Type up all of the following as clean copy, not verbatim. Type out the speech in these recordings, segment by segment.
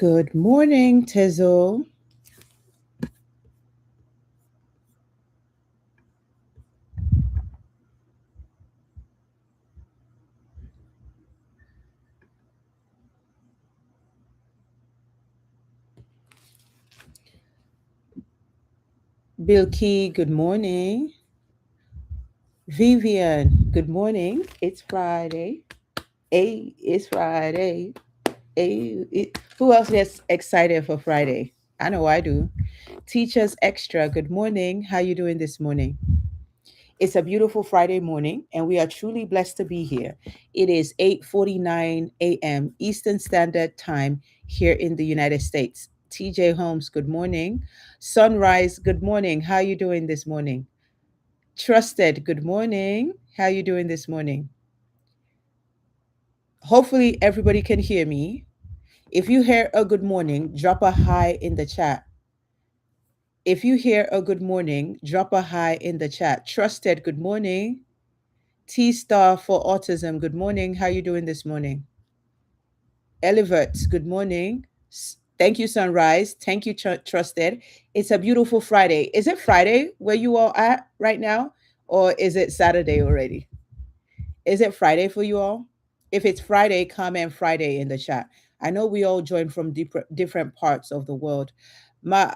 Good morning, Tezo. Bilky, good morning. Vivian, good morning. It's Friday. It's Friday. Who else gets excited for Friday? I know I do. Teachers Extra, good morning. How you doing this morning? It's a beautiful Friday morning, and we are truly blessed to be here. It is 8:49 a.m. Eastern Standard Time here in the United States. TJ Holmes, good morning. Sunrise, good morning. How you doing this morning? Trusted, good morning. How you doing this morning? Hopefully everybody can hear me. If you hear a good morning, drop a hi in the chat. If you hear a good morning, drop a hi in the chat. Trusted, good morning. T Star for Autism, good morning. How you doing this morning? Elivert, good morning. Thank you, Sunrise. Thank you, Trusted. It's a beautiful Friday. Is it Friday where you all at right now? Or is it Saturday already? Is it Friday for you all? If it's Friday, comment Friday in the chat. I know we all join from different parts of the world. Ma-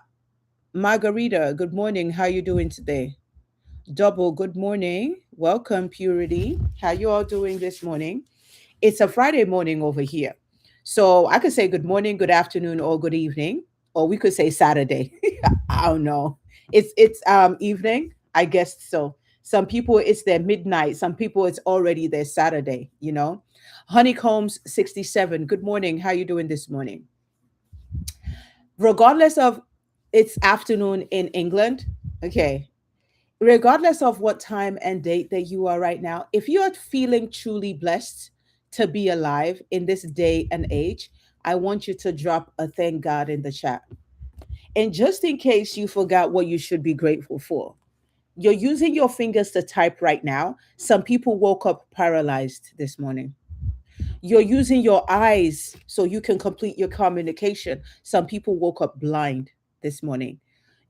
Margarita, good morning. How you doing today? Double, good morning. Welcome, Purity. How you all doing this morning? It's a Friday morning over here. So I could say good morning, good afternoon, or good evening, or we could say Saturday. I don't know. It's evening, I guess so. Some people it's their midnight, some people it's already their Saturday. Honeycombs 67. Good morning. How you doing this morning? Regardless of it's afternoon in England, okay. Regardless of what time and date that you are right now, if you are feeling truly blessed to be alive in this day and age, I want you to drop a thank God in the chat. And just in case you forgot what you should be grateful for, you're using your fingers to type right now. Some people woke up paralyzed this morning. You're using your eyes so you can complete your communication. Some people woke up blind this morning.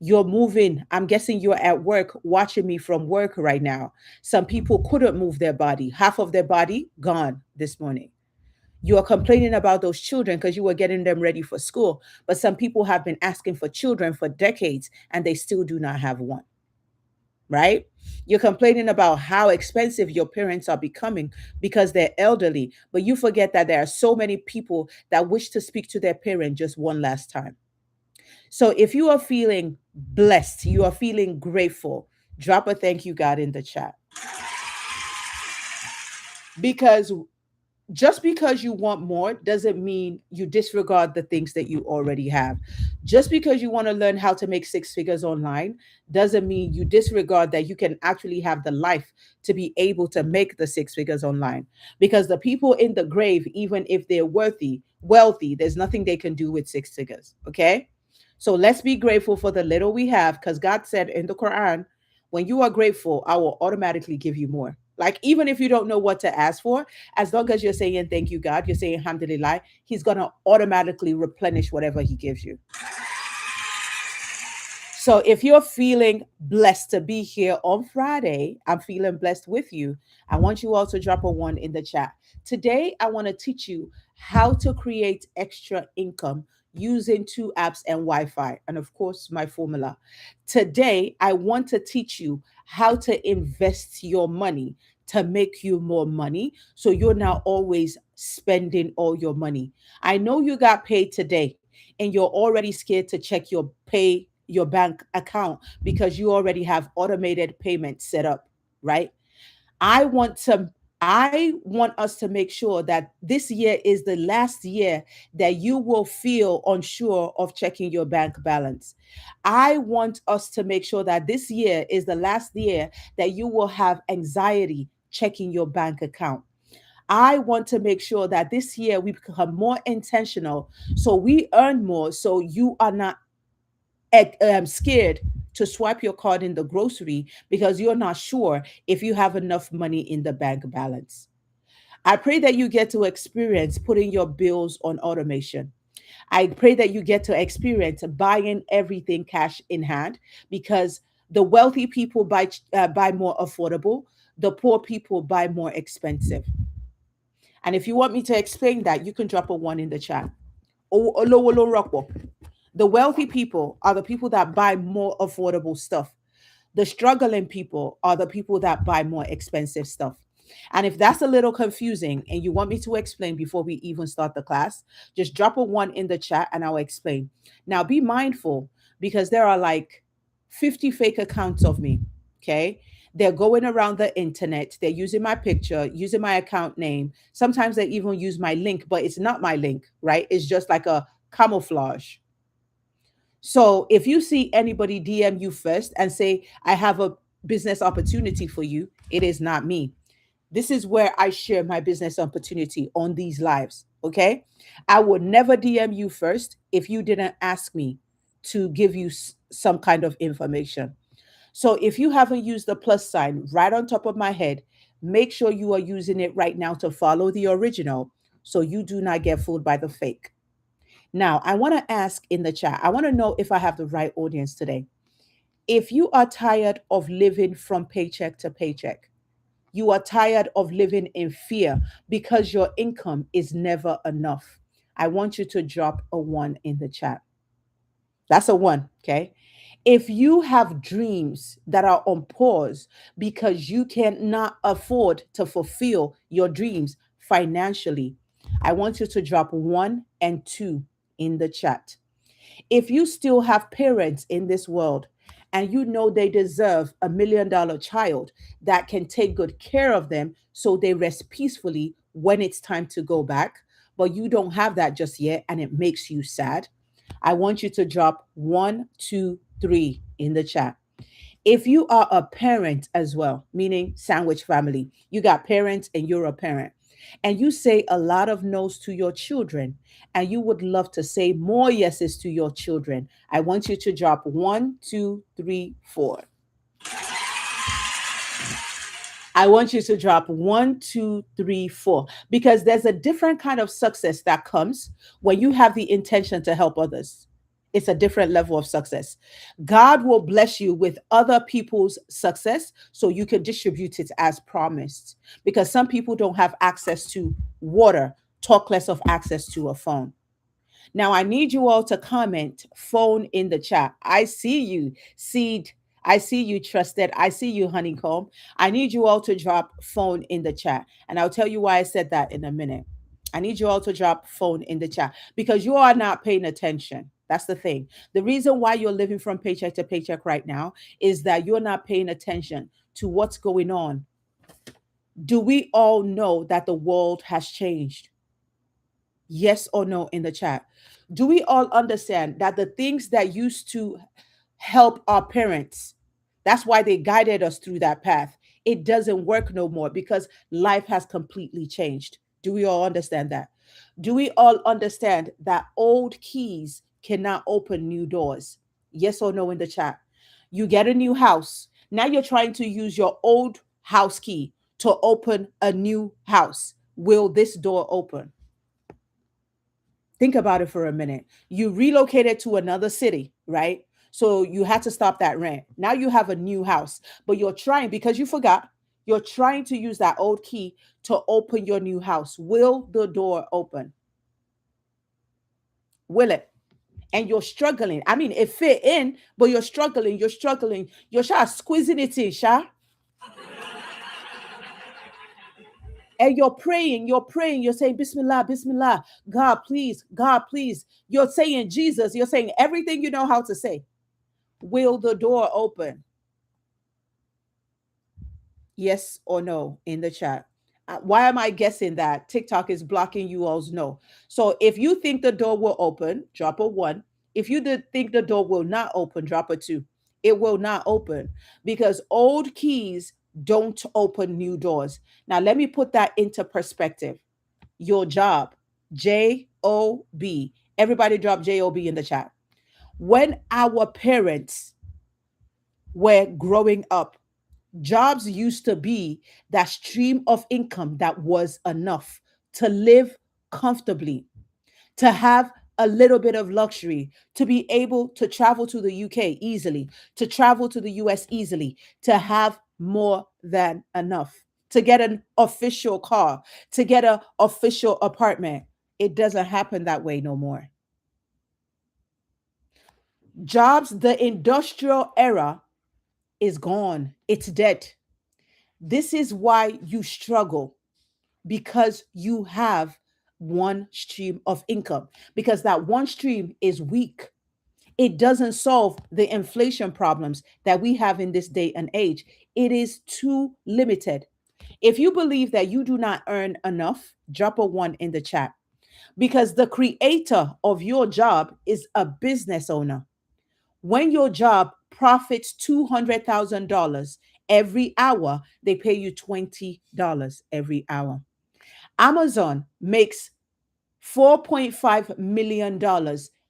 You're moving. I'm guessing you're at work watching me from work right now. Some people couldn't move their body. Half of their body gone this morning. You are complaining about those children because you were getting them ready for school. But some people have been asking for children for decades and they still do not have one, right? You're complaining about how expensive your parents are becoming because they're elderly, but you forget that there are so many people that wish to speak to their parent just one last time. So if you are feeling blessed, you are feeling grateful, drop a thank you God in the chat. Because just because you want more doesn't mean you disregard the things that you already have. Just because you want to learn how to make six figures online doesn't mean you disregard that you can actually have the life to be able to make the six figures online. Because the people in the grave, even if they're wealthy, there's nothing they can do with six figures. Okay. So let's be grateful for the little we have because God said in the Quran, when you are grateful, I will automatically give you more. Like, even if you don't know what to ask for, as long as you're saying thank you, God, you're saying alhamdulillah, He's going to automatically replenish whatever He gives you. So if you're feeling blessed to be here on Friday, I'm feeling blessed with you. I want you all to drop a one in the chat. Today, I want to teach you how to create extra income using two apps and Wi Fi, and of course, my formula. Today, I want to teach you how to invest your money to make you more money so you're not always spending all your money. I know you got paid today and you're already scared to check your bank account because you already have automated payments set up, right? I want to I want us to make sure that this year is the last year that you will feel unsure of checking your bank balance. I want us to make sure that this year is the last year that you will have anxiety checking your bank account. I want to make sure that this year we become more intentional so we earn more so you are not scared to swipe your card in the grocery because you're not sure if you have enough money in the bank balance. I pray that you get to experience putting your bills on automation. I pray that you get to experience buying everything cash in hand, because the wealthy people buy more affordable, the poor people buy more expensive. And if you want me to explain that, you can drop a one in the chat. The wealthy people are the people that buy more affordable stuff. The struggling people are the people that buy more expensive stuff. And if that's a little confusing and you want me to explain before we even start the class, just drop a one in the chat and I'll explain. Now, be mindful, because there are like 50 fake accounts of me. Okay. They're going around the internet. They're using my picture, using my account name. Sometimes they even use my link, but it's not my link, right? It's just like a camouflage. So if you see anybody DM you first and say, I have a business opportunity for you, it is not me. This is where I share my business opportunity on these lives. Okay. I would never DM you first if you didn't ask me to give you some kind of information. So if you haven't used the plus sign right on top of my head, make sure you are using it right now to follow the original so you do not get fooled by the fake. Now, I want to ask in the chat, I want to know if I have the right audience today. If you are tired of living from paycheck to paycheck, you are tired of living in fear because your income is never enough, I want you to drop a one in the chat. That's a one, okay? If you have dreams that are on pause because you cannot afford to fulfill your dreams financially, I want you to drop one and two in the chat. If you still have parents in this world and you know they deserve $1 million child that can take good care of them so they rest peacefully when it's time to go back, but you don't have that just yet and it makes you sad, I want you to drop one, two, three in the chat. If you are a parent as well, meaning sandwich family, you got parents and you're a parent, and you say a lot of no's to your children, and you would love to say more yeses to your children, I want you to drop one, two, three, four. I want you to drop one, two, three, four, because there's a different kind of success that comes when you have the intention to help others. It's a different level of success. God will bless you with other people's success so you can distribute it as promised. Because some people don't have access to water, talk less of access to a phone. Now, I need you all to comment phone in the chat. I see you, Seed. I see you, Trusted. I see you, Honeycomb. I need you all to drop phone in the chat. And I'll tell you why I said that in a minute. I need you all to drop phone in the chat because you are not paying attention. That's the thing. The reason why you're living from paycheck to paycheck right now is that you're not paying attention to what's going on. Do we all know that the world has changed? Yes or no in the chat. Do we all understand that the things that used to help our parents, that's why they guided us through that path, it doesn't work no more because life has completely changed? Do we all understand that? Do we all understand that old keys cannot open new doors? Yes or no in the chat. You get a new house. Now you're trying to use your old house key to open a new house. Will this door open? Think about it for a minute. You relocated to another city, right? So you had to stop that rent. Now you have a new house, but you're trying, because you forgot, you're trying to use that old key to open your new house. Will the door open? Will it? And you're struggling. I mean, it fit in, but you're struggling. You're struggling. You're squeezing it in, Sha. And you're praying, you're saying, Bismillah, Bismillah, God, please, God, please. You're saying Jesus, you're saying everything you know how to say. Will the door open? Yes or no in the chat. Why am I guessing that TikTok is blocking you all's no? So if you think the door will open, drop a one. If you did think the door will not open, drop a two. It will not open because old keys don't open new doors. Now, let me put that into perspective. Your job, JOB. Everybody drop JOB in the chat. When our parents were growing up, jobs used to be that stream of income that was enough to live comfortably, to have a little bit of luxury, to be able to travel to the UK easily, to travel to the US easily, to have more than enough, to get an official car, to get an official apartment. It doesn't happen that way no more. Jobs, the industrial era is gone, it's dead. This is why you struggle, because you have one stream of income, because that one stream is weak. It doesn't solve the inflation problems that we have in this day and age. It is too limited. If you believe that you do not earn enough, drop a one in the chat, because the creator of your job is a business owner. When your job profits $200,000 every hour, they pay you $20 every hour. Amazon makes $4.5 million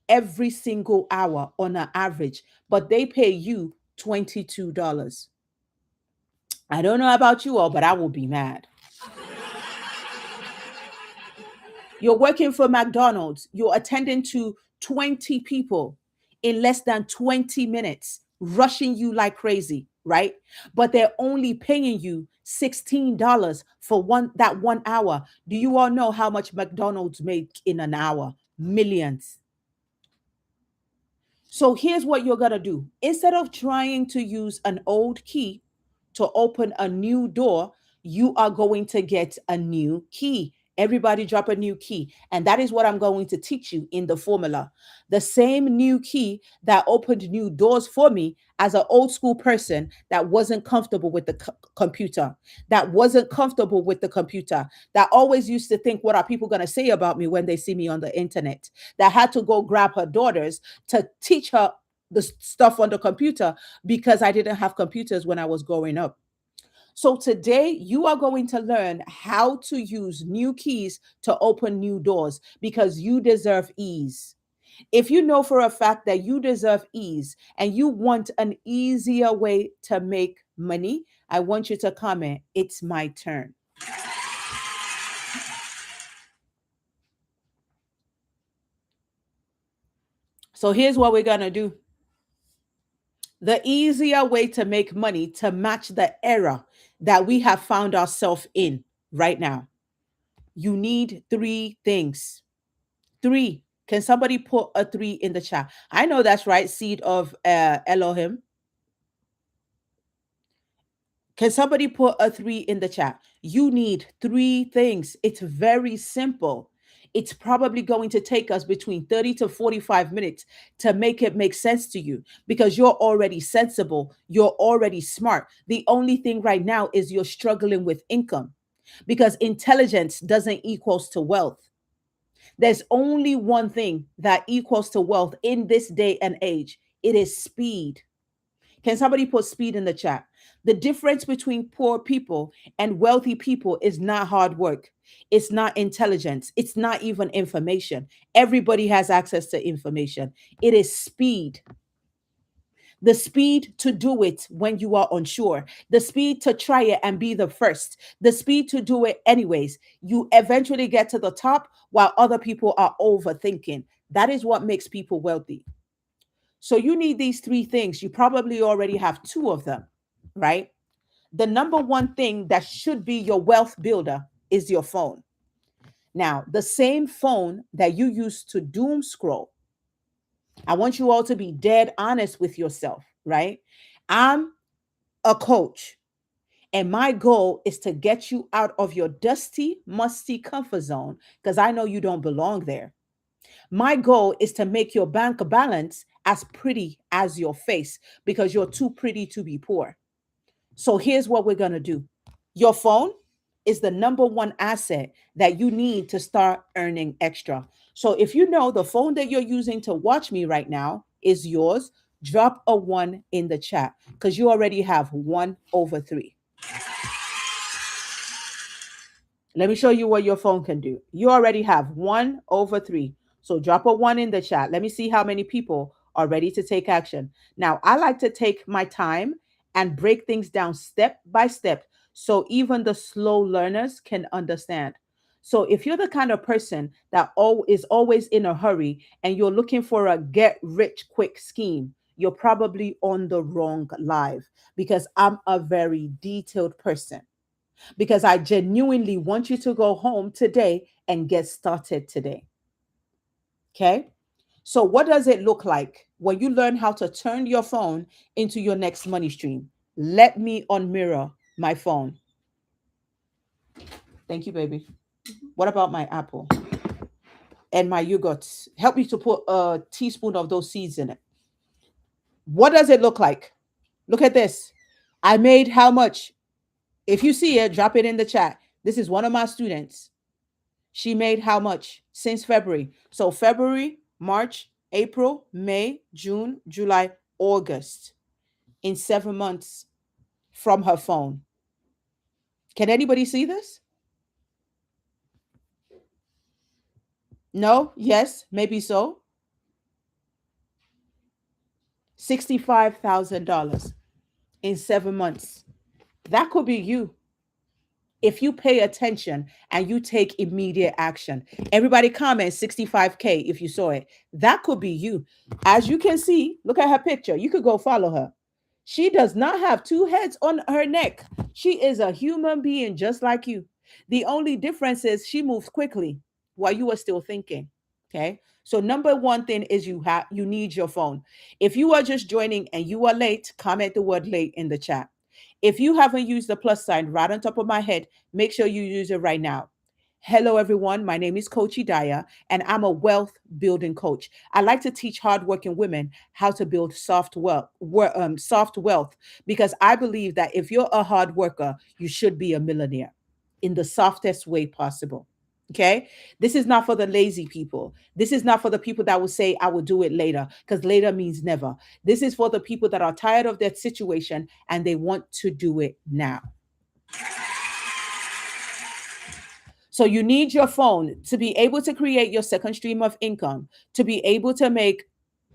every single hour on an average, but they pay you $22. I don't know about you all, but I will be mad. You're working for McDonald's, you're attending to 20 people in less than 20 minutes, rushing you like crazy, right? But they're only paying you $16 for that 1 hour. Do you all know how much McDonald's make in an hour? Millions. So here's what you're going to do. Instead of trying to use an old key to open a new door, you are going to get a new key. Everybody drop a new key. And that is what I'm going to teach you in the formula. The same new key that opened new doors for me as an old school person that wasn't comfortable with the computer, that wasn't comfortable with the computer, that always used to think, what are people going to say about me when they see me on the internet? That had to go grab her daughters to teach her the stuff on the computer because I didn't have computers when I was growing up. So today you are going to learn how to use new keys to open new doors because you deserve ease. If you know for a fact that you deserve ease and you want an easier way to make money, I want you to comment, it's my turn. So here's what we're going to do. The easier way to make money to match the era that we have found ourselves in right now. You need three things. Three. Can somebody put a three in the chat? I know that's right. Seed of Elohim. Can somebody put a three in the chat? You need three things. It's very simple. It's probably going to take us between 30 to 45 minutes to make it make sense to you because you're already sensible. You're already smart. The only thing right now is you're struggling with income because intelligence doesn't equals to wealth. There's only one thing that equals to wealth in this day and age. It is speed. Can somebody put speed in the chat? The difference between poor people and wealthy people is not hard work. It's not intelligence. It's not even information. Everybody has access to information. It is speed. The speed to do it when you are unsure, the speed to try it and be the first, the speed to do it anyways. You eventually get to the top while other people are overthinking. That is what makes people wealthy. So you need these three things. You probably already have two of them, right? The number one thing that should be your wealth builder is your phone. Now, the same phone that you use to doom scroll, I want you all to be dead honest with yourself, right? I'm a coach, and my goal is to get you out of your dusty, musty comfort zone because I know you don't belong there. My goal is to make your bank balance as pretty as your face because you're too pretty to be poor. So here's what we're going to do. Your phone is the number one asset that you need to start earning extra. So if you know the phone that you're using to watch me right now is yours, drop a one in the chat because you already have 1/3. Let me show you what your phone can do. You already have 1/3. So drop a one in the chat. Let me see how many people are ready to take action. Now, I like to take my time and break things down step by step so even the slow learners can understand. So if you're the kind of person that is always in a hurry and you're looking for a get rich quick scheme, you're probably on the wrong live, because I'm a very detailed person, because I genuinely want you to go home today and get started today. Okay? So what does it look like when you learn how to turn your phone into your next money stream? Let me unmirror my phone. Thank you, baby. What about my apple and my yogurt? Help me to put a teaspoon of those seeds in it. What does it look like? Look at this. I made how much? If you see it, drop it in the chat. This is one of my students. She made how much since February? So February, March, April, May, June, July, August, in 7 months from her phone. Can anybody see this? No? Yes? Maybe so? $65,000 in 7 months. That could be you if you pay attention and you take immediate action. Everybody comment 65K if you saw it. That could be you. As you can see, look at her picture. You could go follow her. She does not have two heads on her neck. She is a human being just like you. The only difference is she moves quickly while you are still thinking. Okay. So number one thing is you need your phone. If you are just joining and you are late, comment the word late in the chat. If you haven't used the plus sign right on top of my head, make sure you use it right now. Hello, everyone. My name is Coach Idaya, and I'm a wealth building coach. I like to teach hardworking women how to build soft wealth, because I believe that if you're a hard worker, you should be a millionaire in the softest way possible. Okay. This is not for the lazy people. This is not for the people that will say, I will do it later, because later means never. This is for the people that are tired of that situation and they want to do it now. So you need your phone to be able to create your second stream of income, to be able to make,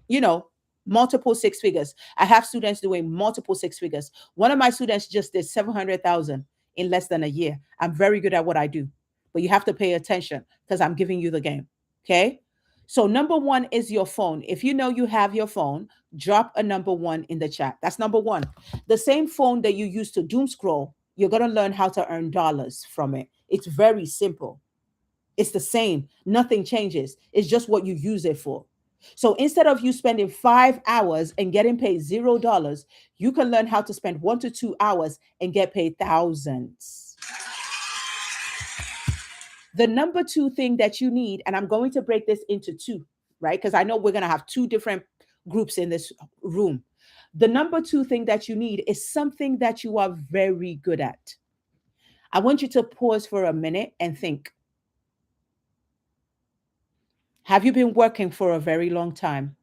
you know, multiple six figures. I have students doing multiple six figures. One of my students just did 700,000 in less than a year. I'm very good at what I do, but you have to pay attention because I'm giving you the game. Okay. So number one is your phone. If you know you have your phone, drop a number one in the chat. That's number one. The same phone that you use to doom scroll, you're going to learn how to earn dollars from it. It's very simple. It's the same. Nothing changes. It's just what you use it for. So instead of you spending 5 hours and getting paid $0, you can learn how to spend 1 to 2 hours and get paid thousands. The number two thing that you need, and I'm going to break this into two, right? Because I know we're going to have two different groups in this room. The number two thing that you need is something that you are very good at. I want you to pause for a minute and think. Have you been working for a very long time?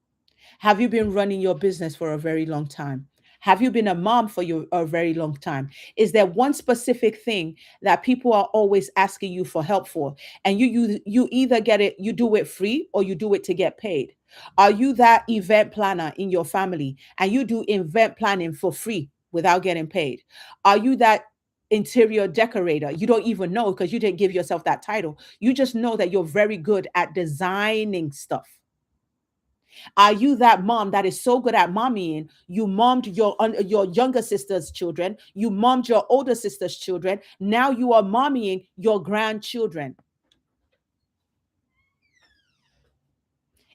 Have you been running your business for a very long time? Have you been a mom for a very long time? Is there one specific thing that people are always asking you for help for? And you either get it, you do it free, or you do it to get paid. Are you that event planner in your family and you do event planning for free without getting paid? Are you that interior decorator? You don't even know because you didn't give yourself that title. You just know that you're very good at designing stuff. Are you that mom that is so good at mommying? You mommed your younger sister's children. You mommed your older sister's children. Now you are mommying your grandchildren.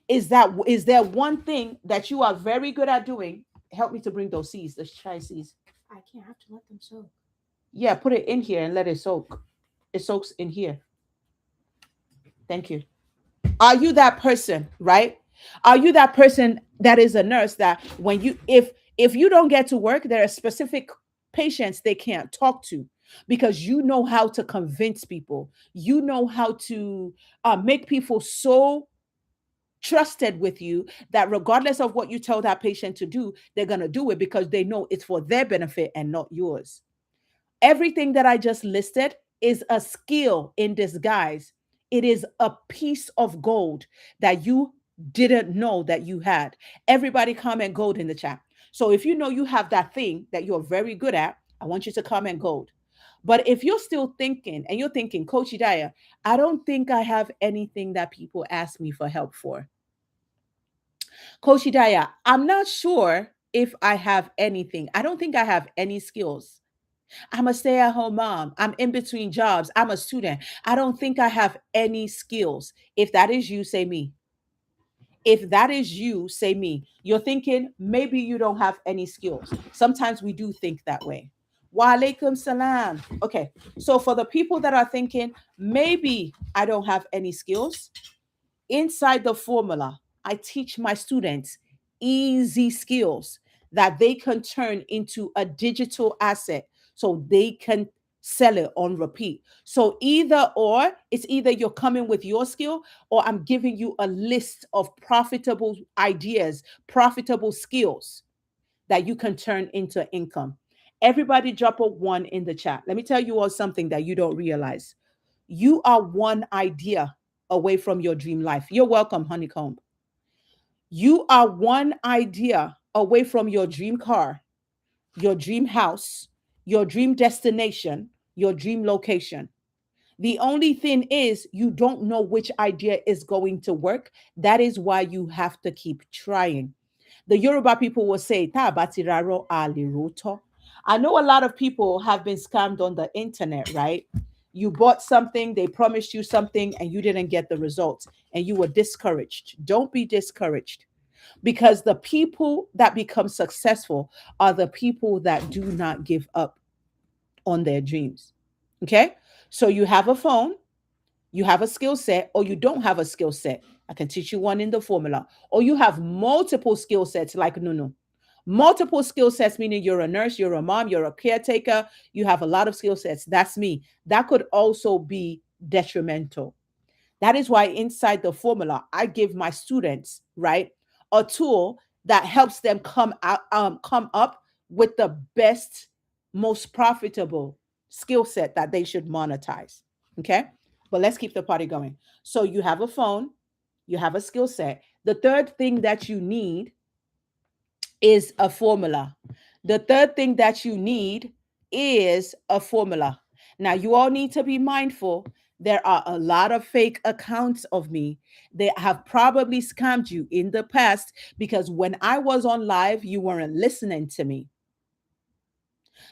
Is there one thing that you are very good at doing? Help me to bring those seeds, the chai seeds. I can't have to let them soak. Yeah, put it in here and let it soak. It soaks in here. Thank you. Are you that person, right? Are you that person that is a nurse that when you if you don't get to work, there are specific patients they can't talk to because you know how to convince people. You know how to make people so trusted with you that regardless of what you tell that patient to do, they're going to do it because they know it's for their benefit and not yours. Everything that I just listed is a skill in disguise. It is a piece of gold that you didn't know that you had. Everybody comment gold in the chat. So if you know you have that thing that you're very good at, I want you to comment gold. But if you're still thinking and you're thinking, Coach Idaya, I don't think I have anything that people ask me for help for. Coach Idaya, I'm not sure if I have anything. I don't think I have any skills. I'm a stay at home mom. I'm in between jobs. I'm a student. I don't think I have any skills. If that is you, say me. If that is you, say me. You're thinking maybe you don't have any skills. Sometimes we do think that way. Wa alaikum salam. Okay, so for the people that are thinking maybe I don't have any skills, inside the formula, I teach my students easy skills that they can turn into a digital asset so they can sell it on repeat. So either or, it's either you're coming with your skill or I'm giving you a list of profitable ideas, profitable skills that you can turn into income. Everybody drop a one in the chat. Let me tell you all something that you don't realize. You are one idea away from your dream life. You're welcome, Honeycomb. You are one idea away from your dream car, your dream house, your dream destination, your dream location. The only thing is, you don't know which idea is going to work. That is why you have to keep trying. The Yoruba people will say, "Ta batiraro aliroto." I know a lot of people have been scammed on the internet, right? You bought something, they promised you something, and you didn't get the results, and you were discouraged. Don't be discouraged because the people that become successful are the people that do not give up on their dreams. Okay? So you have a phone, you have a skill set, or you don't have a skill set. I can teach you one in the formula. Or you have multiple skill sets, like Nunu. Multiple skill sets, meaning you're a nurse, you're a mom, you're a caretaker, you have a lot of skill sets. That's me. That could also be detrimental. That is why inside the formula, I give my students, right, a tool that helps them come up with the best, most profitable skill set that they should monetize. Okay. But let's keep the party going. So you have a phone, you have a skill set. The third thing that you need is a formula. The third thing that you need is a formula. Now, you all need to be mindful. There are a lot of fake accounts of me that have probably scammed you in the past because when I was on live, you weren't listening to me.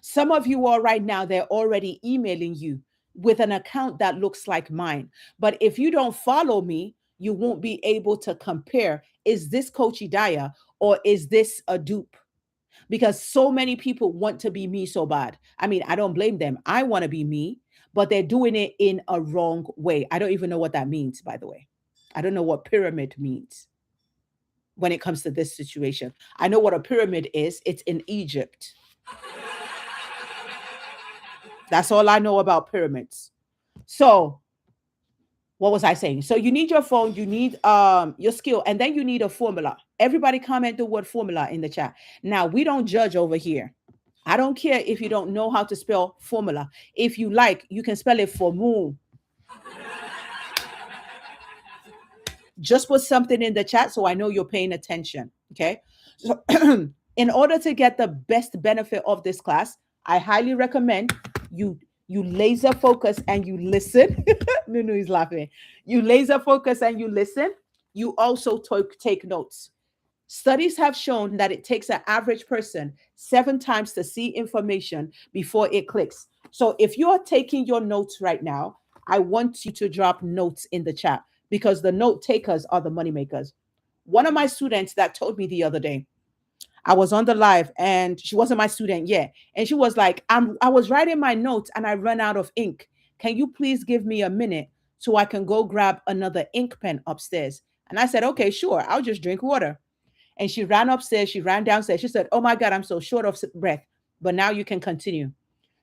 Some of you all right now, they're already emailing you with an account that looks like mine. But if you don't follow me, you won't be able to compare, is this Coach Idaya or is this a dupe? Because so many people want to be me so bad. I mean, I don't blame them. I want to be me, but they're doing it in a wrong way. I don't even know what that means, by the way. I don't know what pyramid means when it comes to this situation. I know what a pyramid is, it's in Egypt. That's all I know about pyramids. So, what was I saying? So you need your phone, you need your skill, and then you need a formula. Everybody comment the word formula in the chat. Now, we don't judge over here. I don't care if you don't know how to spell formula. If you like, you can spell it for moon. Just put something in the chat so I know you're paying attention. Okay. So in order to get the best benefit of this class, I highly recommend you laser focus and you listen. Nunu is laughing. You laser focus and you listen. You also take notes. Studies have shown that it takes an average person 7 times to see information before it clicks. So if you're taking your notes right now, I want you to drop notes in the chat because the note takers are the money makers. One of my students that told me the other day, I was on the live and she wasn't my student yet. And she was like, I was writing my notes and I ran out of ink. Can you please give me a minute so I can go grab another ink pen upstairs? And I said, okay, sure. I'll just drink water. And she ran upstairs, she ran downstairs. She said, oh my God, I'm so short of breath. But now you can continue.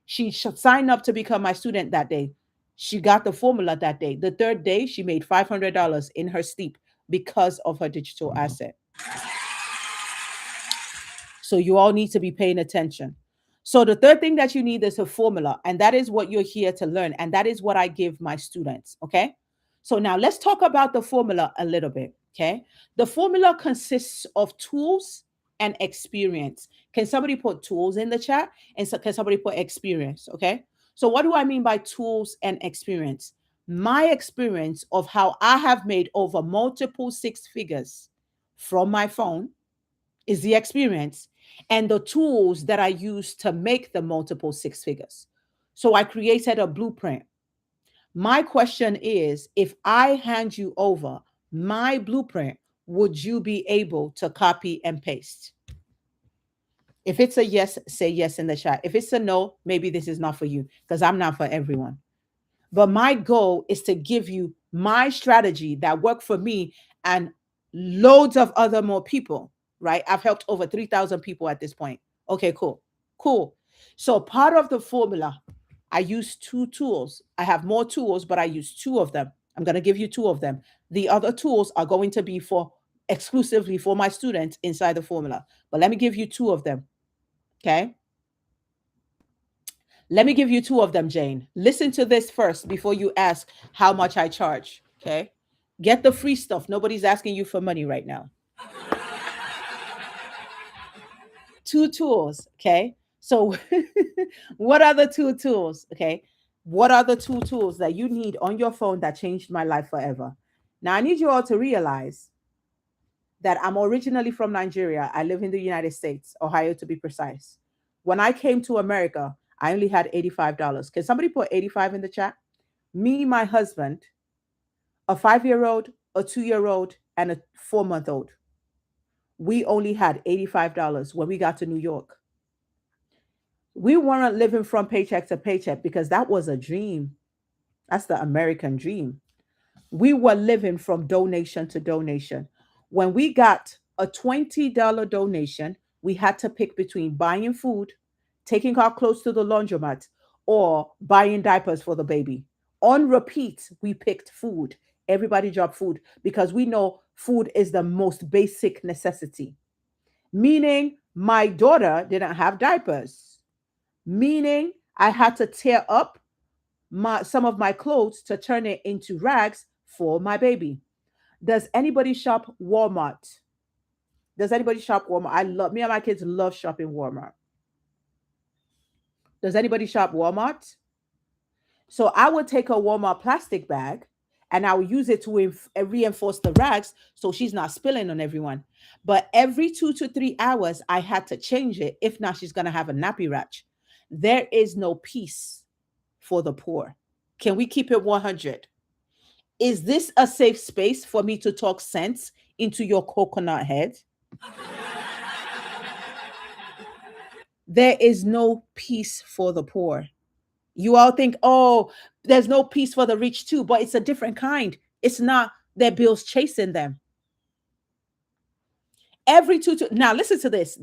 She signed up to become my student that day. She got the formula that day. The third day, she made $500 in her sleep because of her digital asset. So you all need to be paying attention. So the third thing that you need is a formula, and that is what you're here to learn, and that is what I give my students. Okay. So now let's talk about the formula a little bit. Okay. The formula consists of tools and experience. Can somebody put tools in the chat? And so can somebody put experience? Okay. So, what do I mean by tools and experience? My experience of how I have made over multiple six figures from my phone is the experience, and the tools that I use to make the multiple six figures. So, I created a blueprint. My question is, if I hand you over my blueprint, would you be able to copy and paste? If it's a yes, say yes in the chat. If it's a no, maybe this is not for you, because I'm not for everyone. But my goal is to give you my strategy that worked for me and loads of other more people, right? I've helped over 3,000 people at this point. Okay, cool. Cool. So part of the formula, I use two tools. I have more tools, but I use two of them. I'm going to give you two of them. The other tools are going to be for exclusively for my students inside the formula. But let me give you two of them. Okay. Let me give you two of them, Jane. Listen to this first before you ask how much I charge. Okay. Get the free stuff. Nobody's asking you for money right now. Two tools. Okay. So, what are the two tools? Okay. What are the two tools that you need on your phone that changed my life forever? Now, I need you all to realize that I'm originally from Nigeria. I live in the United States, Ohio to be precise. When I came to America, I only had $85. Can somebody put 85 in the chat? Me, my husband, a 5 year old, a 2 year old, and a 4 month old. We only had $85 when we got to New York. We weren't living from paycheck to paycheck because that was a dream. That's the American dream. We were living from donation to donation. When we got a $20 donation, we had to pick between buying food, taking our clothes to the laundromat, or buying diapers for the baby. On repeat, we picked food. Everybody dropped food because we know food is the most basic necessity. Meaning, my daughter didn't have diapers. Meaning, I had to tear up some of my clothes to turn it into rags for my baby. Does anybody shop Walmart? Does anybody shop Walmart? I love me and my kids love shopping Walmart. Does anybody shop Walmart? So I would take a Walmart plastic bag and I would use it to reinforce the rags so she's not spilling on everyone. But every 2 to 3 hours, I had to change it. If not, she's going to have a nappy rash. There is no peace for the poor. Can we keep it 100? Is this a safe space for me to talk sense into your coconut head? There is no peace for the poor. You all think, oh, there's no peace for the rich too, but it's a different kind. It's not their bills chasing them. Every now listen to this.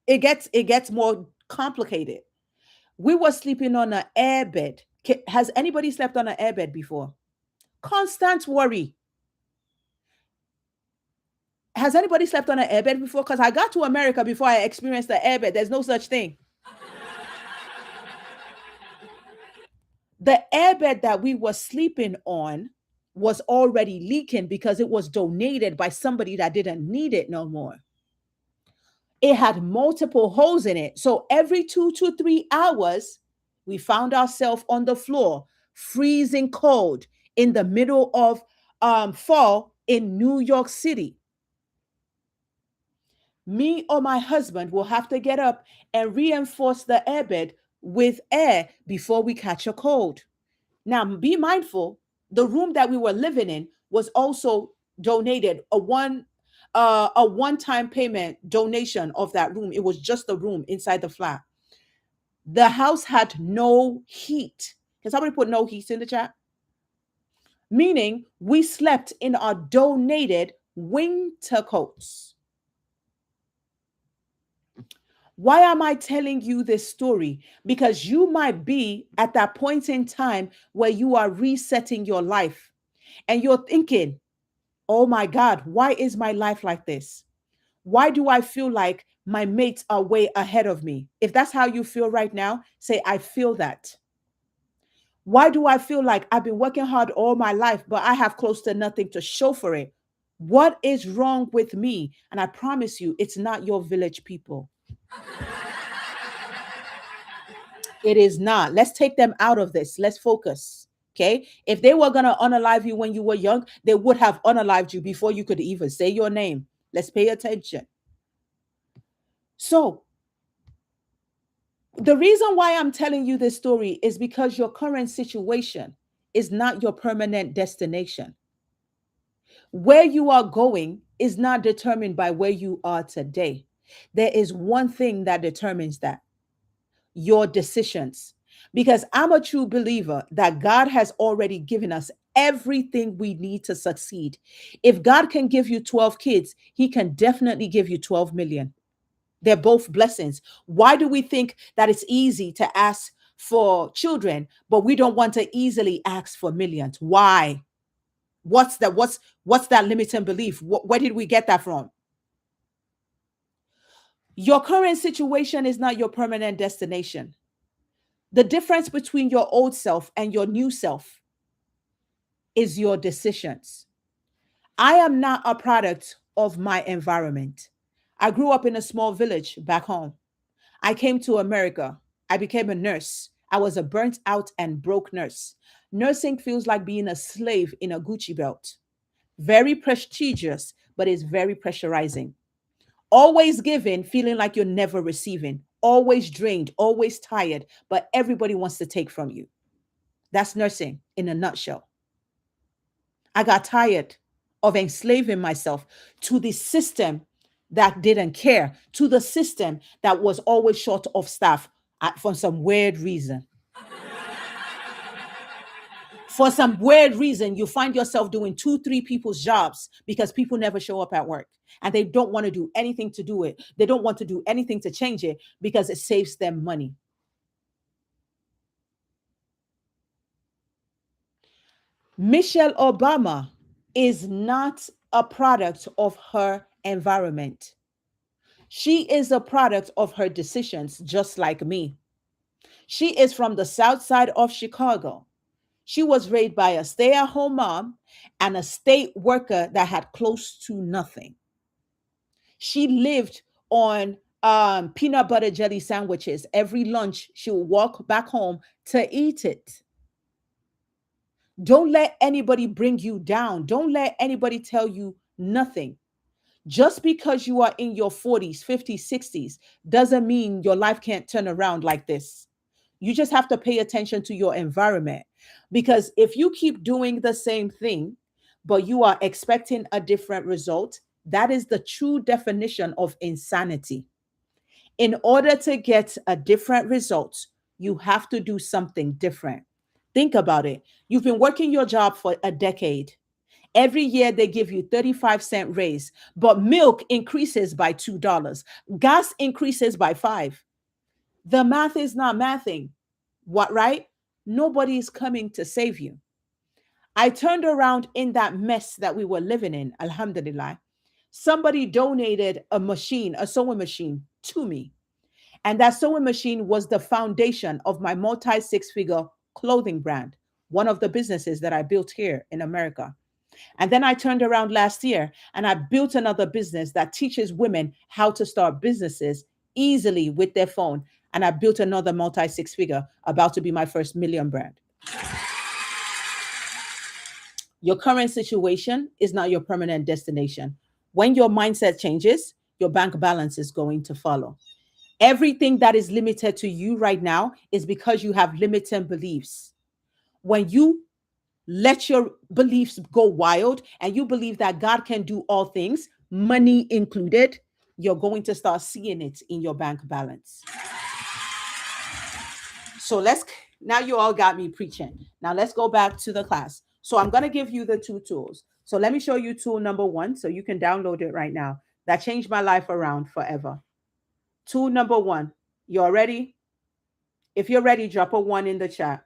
It gets more complicated. We were sleeping on an air bed. Has anybody slept on an air bed before? Constant worry. Has anybody slept on an airbed before? Because I got to America before I experienced the airbed. There's no such thing. The airbed that we were sleeping on was already leaking because it was donated by somebody that didn't need it no more. It had multiple holes in it. So every 2 to 3 hours, we found ourselves on the floor, freezing cold in the middle of fall in New York City. Me or my husband will have to get up and reinforce the airbed with air before we catch a cold. Now, be mindful, the room that we were living in was also donated a one-time payment donation of that room. It was just the room inside the flat. The house had no heat. Can somebody put no heat in the chat? Meaning we slept in our donated winter coats. Why am I telling you this story? Because you might be at that point in time where you are resetting your life and you're thinking, oh my God, why is my life like this? Why do I feel like my mates are way ahead of me? If that's how you feel right now, say, I feel that. Why do I feel like I've been working hard all my life, but I have close to nothing to show for it? What is wrong with me? And I promise you, it's not your village people. It is not. Let's take them out of this. Let's focus. Okay. If they were going to unalive you when you were young, they would have unalived you before you could even say your name. Let's pay attention. So, the reason why I'm telling you this story is because your current situation is not your permanent destination. Where you are going is not determined by where you are today. There is one thing that determines that: your decisions. Because I'm a true believer that God has already given us everything we need to succeed. If God can give you 12 kids, He can definitely give you 12 million. They're both blessings. Why do we think that it's easy to ask for children, but we don't want to easily ask for millions? Why? What's that limiting belief? Where did we get that from? Your current situation is not your permanent destination. The difference between your old self and your new self is your decisions. I am not a product of my environment. I grew up in a small village back home. I came to America. I became a nurse. I was a burnt out and broke nurse. Nursing feels like being a slave in a Gucci belt. Very prestigious, but it's very pressurizing. Always giving, feeling like you're never receiving. Always drained, always tired, but everybody wants to take from you. That's nursing in a nutshell. I got tired of enslaving myself to the system that didn't care, to the system that was always short of staff for some weird reason. For some weird reason, you find yourself doing two, three people's jobs because people never show up at work and they don't want to do anything to do it. They don't want to do anything to change it because it saves them money. Michelle Obama is not a product of her environment. She is a product of her decisions, just like me. She is from the south side of Chicago. She was raised by a stay at home mom and a state worker that had close to nothing. She lived on peanut butter jelly sandwiches. Every lunch, she would walk back home to eat it. Don't let anybody bring you down. Don't let anybody tell you nothing. Just because you are in your 40s, 50s, 60s doesn't mean your life can't turn around like this. You just have to pay attention to your environment. Because if you keep doing the same thing, but you are expecting a different result, that is the true definition of insanity. In order to get a different result, you have to do something different. Think about it. You've been working your job for a decade. Every year they give you 35-cent raise, but milk increases by $2. Gas increases by 5. The math is not mathing. What, right? Nobody is coming to save you. I turned around in that mess that we were living in, alhamdulillah. Somebody donated a machine, a sewing machine to me. And that sewing machine was the foundation of my multi six figure clothing brand, one of the businesses that I built here in America. And then I turned around last year and I built another business that teaches women how to start businesses easily with their phone. And I built another multi six figure, about to be my first million brand. Your current situation is not your permanent destination. When your mindset changes, your bank balance is going to follow. Everything that is limited to you right now is because you have limiting beliefs. When you let your beliefs go wild and you believe that God can do all things, money included, you're going to start seeing it in your bank balance. So now you all got me preaching. Now let's go back to the class. So I'm going to give you the two tools. So let me show you tool number 1 so you can download it right now. That changed my life around forever. Tool number 1. You're ready? If you're ready, drop a 1 in the chat.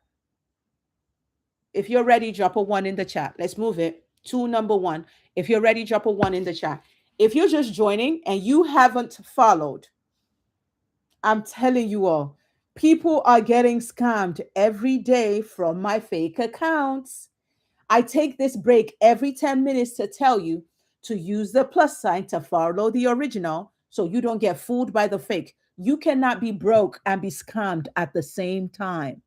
If you're ready, drop a 1 in the chat. Let's move it. Tool number 1. If you're ready, drop a 1 in the chat. If you're just joining and you haven't followed, I'm telling you all, people are getting scammed every day from my fake accounts. I take this break every 10 minutes to tell you to use the plus sign to follow the original so you don't get fooled by the fake. You cannot be broke and be scammed at the same time.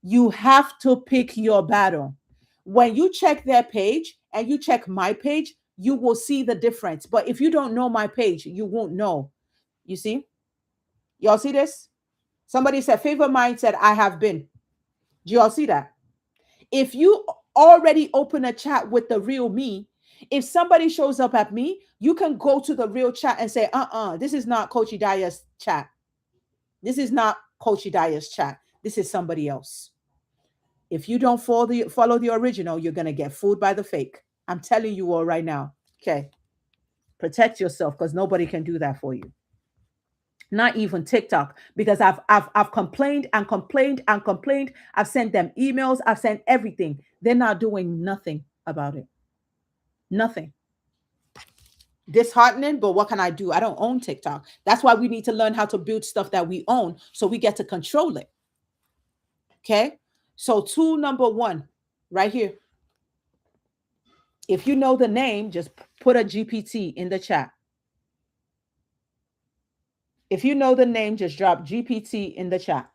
You have to pick your battle. When you check their page and you check my page, you will see the difference. But if you don't know my page, you won't know. You see? Y'all see this? Somebody said, Favor Mind said, I have been. Do y'all see that? If you already open a chat with the real me, if somebody shows up at me, you can go to the real chat and say, this is not Coach Idaya's chat. This is not Coach Idaya's chat. This is somebody else. If you don't follow the original, you're going to get fooled by the fake. I'm telling you all right now. Okay. Protect yourself because nobody can do that for you. Not even TikTok, because I've complained and complained and complained. I've sent them emails. I've sent everything. They're not doing nothing about it. Nothing. Disheartening, but what can I do? I don't own TikTok. That's why we need to learn how to build stuff that we own so we get to control it. Okay. So tool number one, right here. If you know the name, just put a GPT in the chat. If you know the name, just drop GPT in the chat.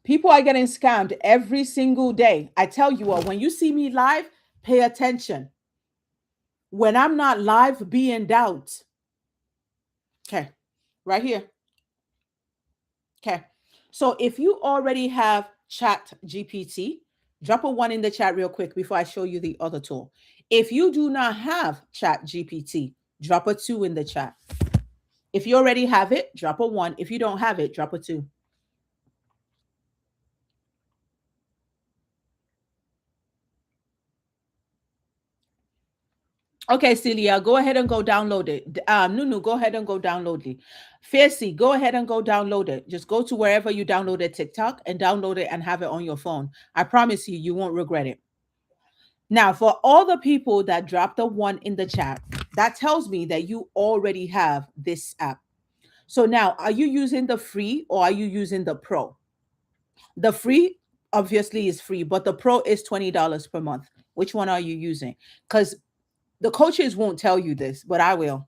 People are getting scammed every single day. I tell you all, when you see me live, pay attention. When I'm not live, be in doubt. Okay, right here. Okay, so if you already have Chat GPT, drop a one in the chat real quick before I show you the other tool. If you do not have Chat GPT, drop a two in the chat. If you already have it, drop a one. If you don't have it, drop a two. Okay, Celia, go ahead and go download it. Nunu, go ahead and go download it. Fiercey, go ahead and go download it. Just go to wherever you downloaded TikTok and download it and have it on your phone. I promise you, you won't regret it. Now, for all the people that dropped a one in the chat, that tells me that you already have this app. So now, are you using the free or are you using the pro? The free obviously is free, but the pro is $20 per month. Which one are you using? Because the coaches won't tell you this, but I will.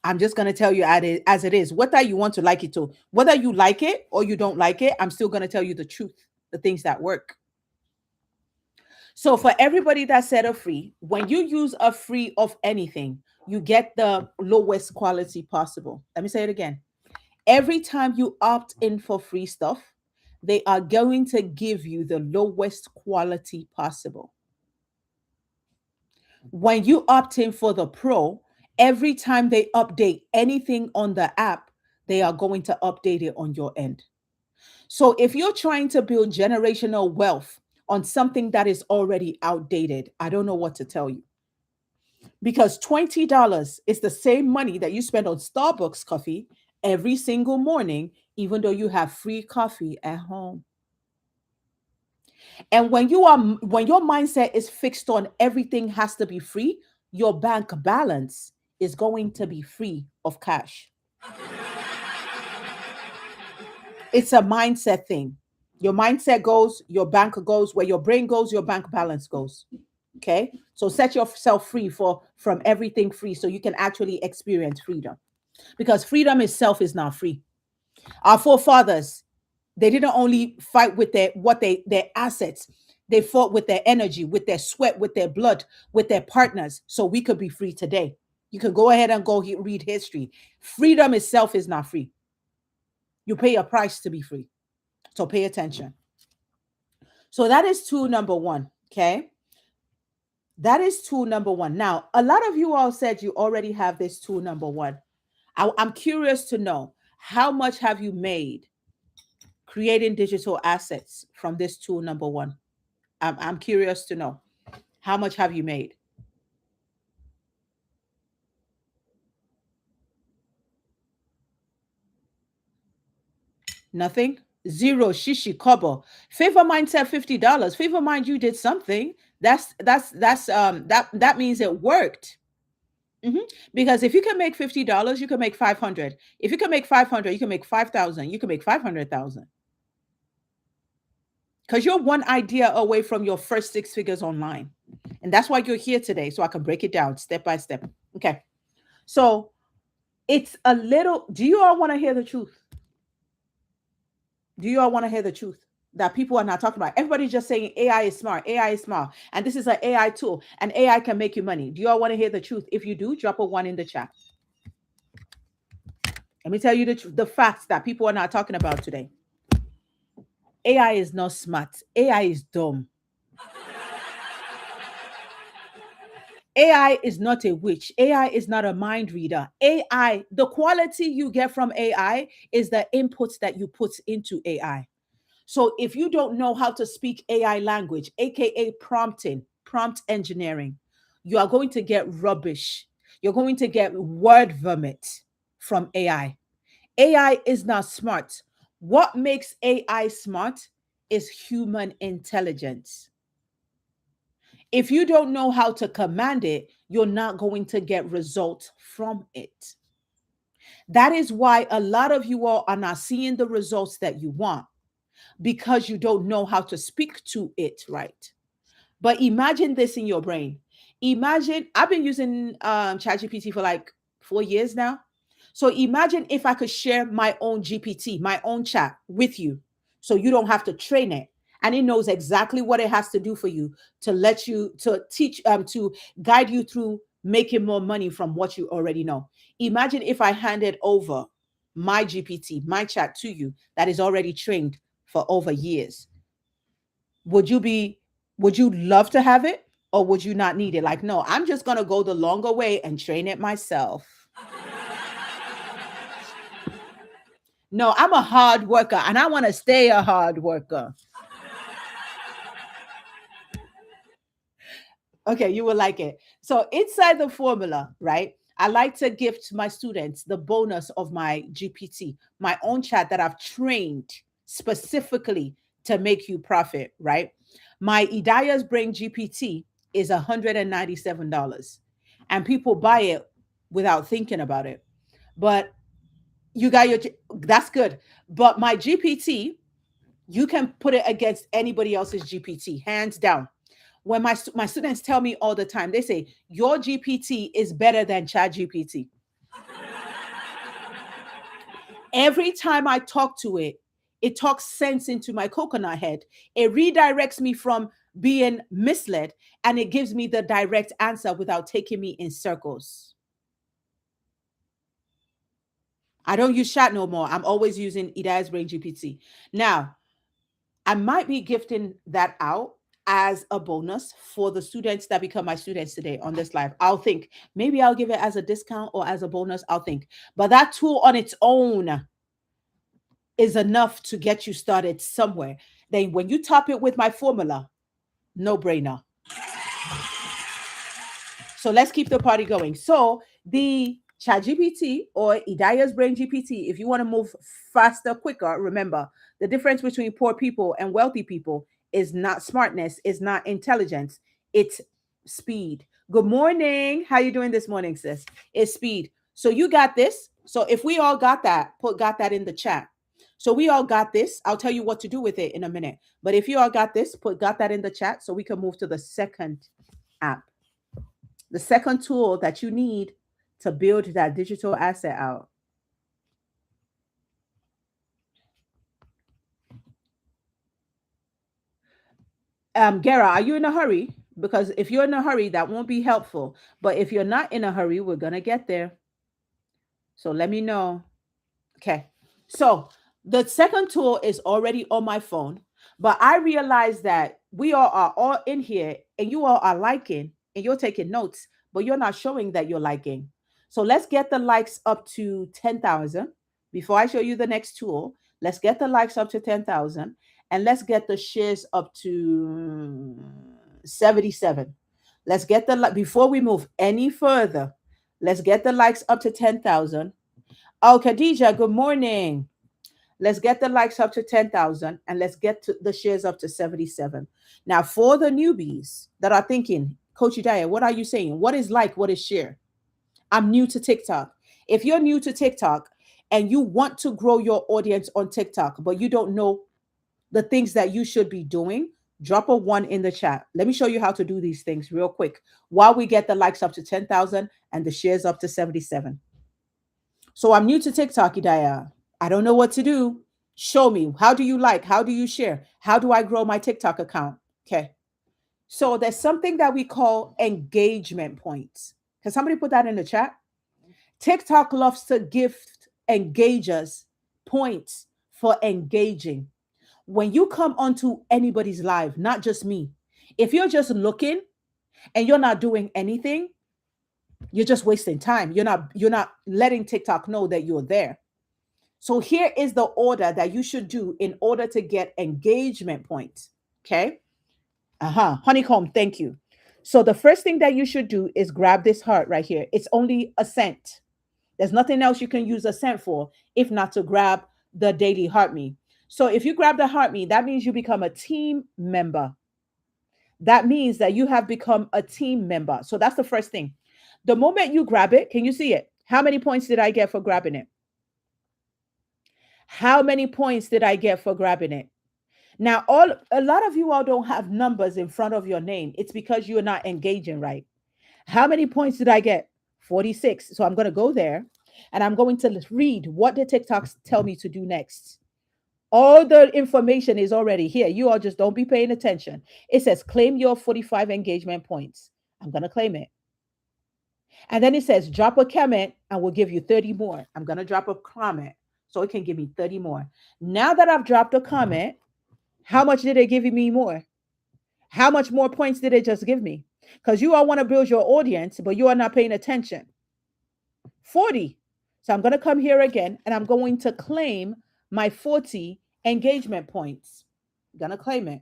I'm just going to tell you as it is. Whether you want to like it to, whether you like it or you don't like it, I'm still going to tell you the truth, the things that work. So for everybody that said a free, when you use a free of anything, you get the lowest quality possible. Let me say it again. Every time you opt in for free stuff, they are going to give you the lowest quality possible. When you opt in for the pro, every time they update anything on the app, they are going to update it on your end. So if you're trying to build generational wealth on something that is already outdated, I don't know what to tell you. Because $20 is the same money that you spend on Starbucks coffee every single morning, even though you have free coffee at home. And when your mindset is fixed on everything has to be free, your bank balance is going to be free of cash. It's a mindset thing. Your mindset goes, your bank goes, where your brain goes, your bank balance goes. Okay? So set yourself free from everything free so you can actually experience freedom. Because freedom itself is not free. Our forefathers, they didn't only fight with their assets. They fought with their energy, with their sweat, with their blood, with their partners, so we could be free today. You can go ahead and go read history. Freedom itself is not free. You pay a price to be free. So pay attention. So that is tool number one. Okay. That is tool number one. Now, a lot of you all said you already have this tool number one. I'm curious to know, how much have you made creating digital assets from this tool number one? I'm curious to know, how much have you made? Nothing. Zero shishi kobo. Favor Mind said $50. Favor Mind, you did something. That means it worked. Mhm. Because if you can make $50, you can make 500. If you can make 500, you can make 5,000. You can make 500,000. Because you're one idea away from your first six figures online. And that's why you're here today. So I can break it down step by step. Okay. So it's a little, do you all want to hear the truth? Do you all want to hear the truth that people are not talking about? Everybody's just saying AI is smart, AI is smart, and this is an AI tool, and AI can make you money. Do you all want to hear the truth? If you do, drop a one in the chat. Let me tell you the facts that people are not talking about today. AI is not smart. AI is dumb. AI is not a witch. AI is not a mind reader. AI, the quality you get from AI is the inputs that you put into AI. So if you don't know how to speak AI language, aka prompting, prompt engineering, you are going to get rubbish. You're going to get word vomit from AI. AI is not smart. What makes AI smart is human intelligence. If you don't know how to command it, you're not going to get results from it. That is why a lot of you all are not seeing the results that you want because you don't know how to speak to it right. But imagine this in your brain. Imagine I've been using ChatGPT for like 4 years now. So imagine if I could share my own GPT, my own chat with you, so you don't have to train it, and it knows exactly what it has to do for you to let you to teach to guide you through making more money from what you already know. Imagine if I handed over my GPT, my chat to you that is already trained for over years. Would you be would you love to have it, or would you not need it? Like, no, I'm just going to go the longer way and train it myself. No, I'm a hard worker and I want to stay a hard worker. Okay, you will like it. So inside the formula, right? I like to gift my students the bonus of my GPT, my own chat that I've trained specifically to make you profit, right? My Idaya's Brain GPT is $197. And people buy it without thinking about it. But you got your that's good. But my GPT, you can put it against anybody else's GPT, hands down. When my students tell me all the time, they say your GPT is better than Chat GPT. Every time I talk to it, it talks sense into my coconut head. It redirects me from being misled, and it gives me the direct answer without taking me in circles. I don't use chat no more. I'm always using Ida's Brain GPT. Now, I might be gifting that out as a bonus for the students that become my students today on this live. I'll think maybe I'll give it as a discount or as a bonus. I'll think. But that tool on its own is enough to get you started somewhere. Then when you top it with my formula, no brainer. So let's keep the party going. So the ChatGPT or Idaya's Brain GPT, if you want to move faster, quicker, remember the difference between poor people and wealthy people is not smartness, is not intelligence, it's speed. Good morning. How you doing this morning, sis? It's speed. So you got this. So if we all got that, got that in the chat. So we all got this. I'll tell you what to do with it in a minute. But if you all got this, got that in the chat so we can move to the second app. The second tool that you need to build that digital asset out. Gera, are you in a hurry? Because if you're in a hurry, that won't be helpful. But if you're not in a hurry, we're going to get there. So let me know. Okay. So the second tool is already on my phone, but I realize that we all are all in here and you all are liking and you're taking notes, but you're not showing that you're liking. So let's get the likes up to 10,000 before I show you the next tool. Let's get the likes up to 10,000 and let's get the shares up to 77. Let's get the before we move any further. Let's get the likes up to 10,000. Oh, Khadija, good morning. Let's get the likes up to 10,000 and let's get to the shares up to 77. Now, for the newbies that are thinking, Coach Udaya, what are you saying? What is like? What is share? I'm new to TikTok. If you're new to TikTok and you want to grow your audience on TikTok, but you don't know the things that you should be doing, drop a one in the chat. Let me show you how to do these things real quick while we get the likes up to 10,000 and the shares up to 77. So I'm new to TikTok, Idaya. I don't know what to do. Show me. How do you like? How do you share? How do I grow my TikTok account? Okay. So there's something that we call engagement points. Can somebody put that in the chat? TikTok loves to gift engagers points for engaging. When you come onto anybody's live, not just me, if you're just looking and you're not doing anything, you're just wasting time. You're not letting TikTok know that you're there. So here is the order that you should do in order to get engagement points. Okay. Honeycomb, thank you. So the first thing that you should do is grab this heart right here. It's only a cent. There's nothing else you can use a cent for if not to grab the daily heart me. So if you grab the heart me, that means you become a team member. That means that you have become a team member. So that's the first thing. The moment you grab it, can you see it? How many points did I get for grabbing it? How many points did I get for grabbing it? Now, a lot of you all don't have numbers in front of your name. It's because you're not engaging right. How many points did I get? 46. So I'm going to go there and I'm going to read what the TikToks tell me to do next. All the information is already here. You all just don't be paying attention. It says claim your 45 engagement points. I'm going to claim it. And then it says drop a comment and we'll give you 30 more. I'm going to drop a comment so it can give me 30 more. Now that I've dropped a comment, how much did it give me more? How much more points did it just give me? Because you all want to build your audience, but you are not paying attention. 40. So I'm going to come here again and I'm going to claim my 40 engagement points. I'm going to claim it.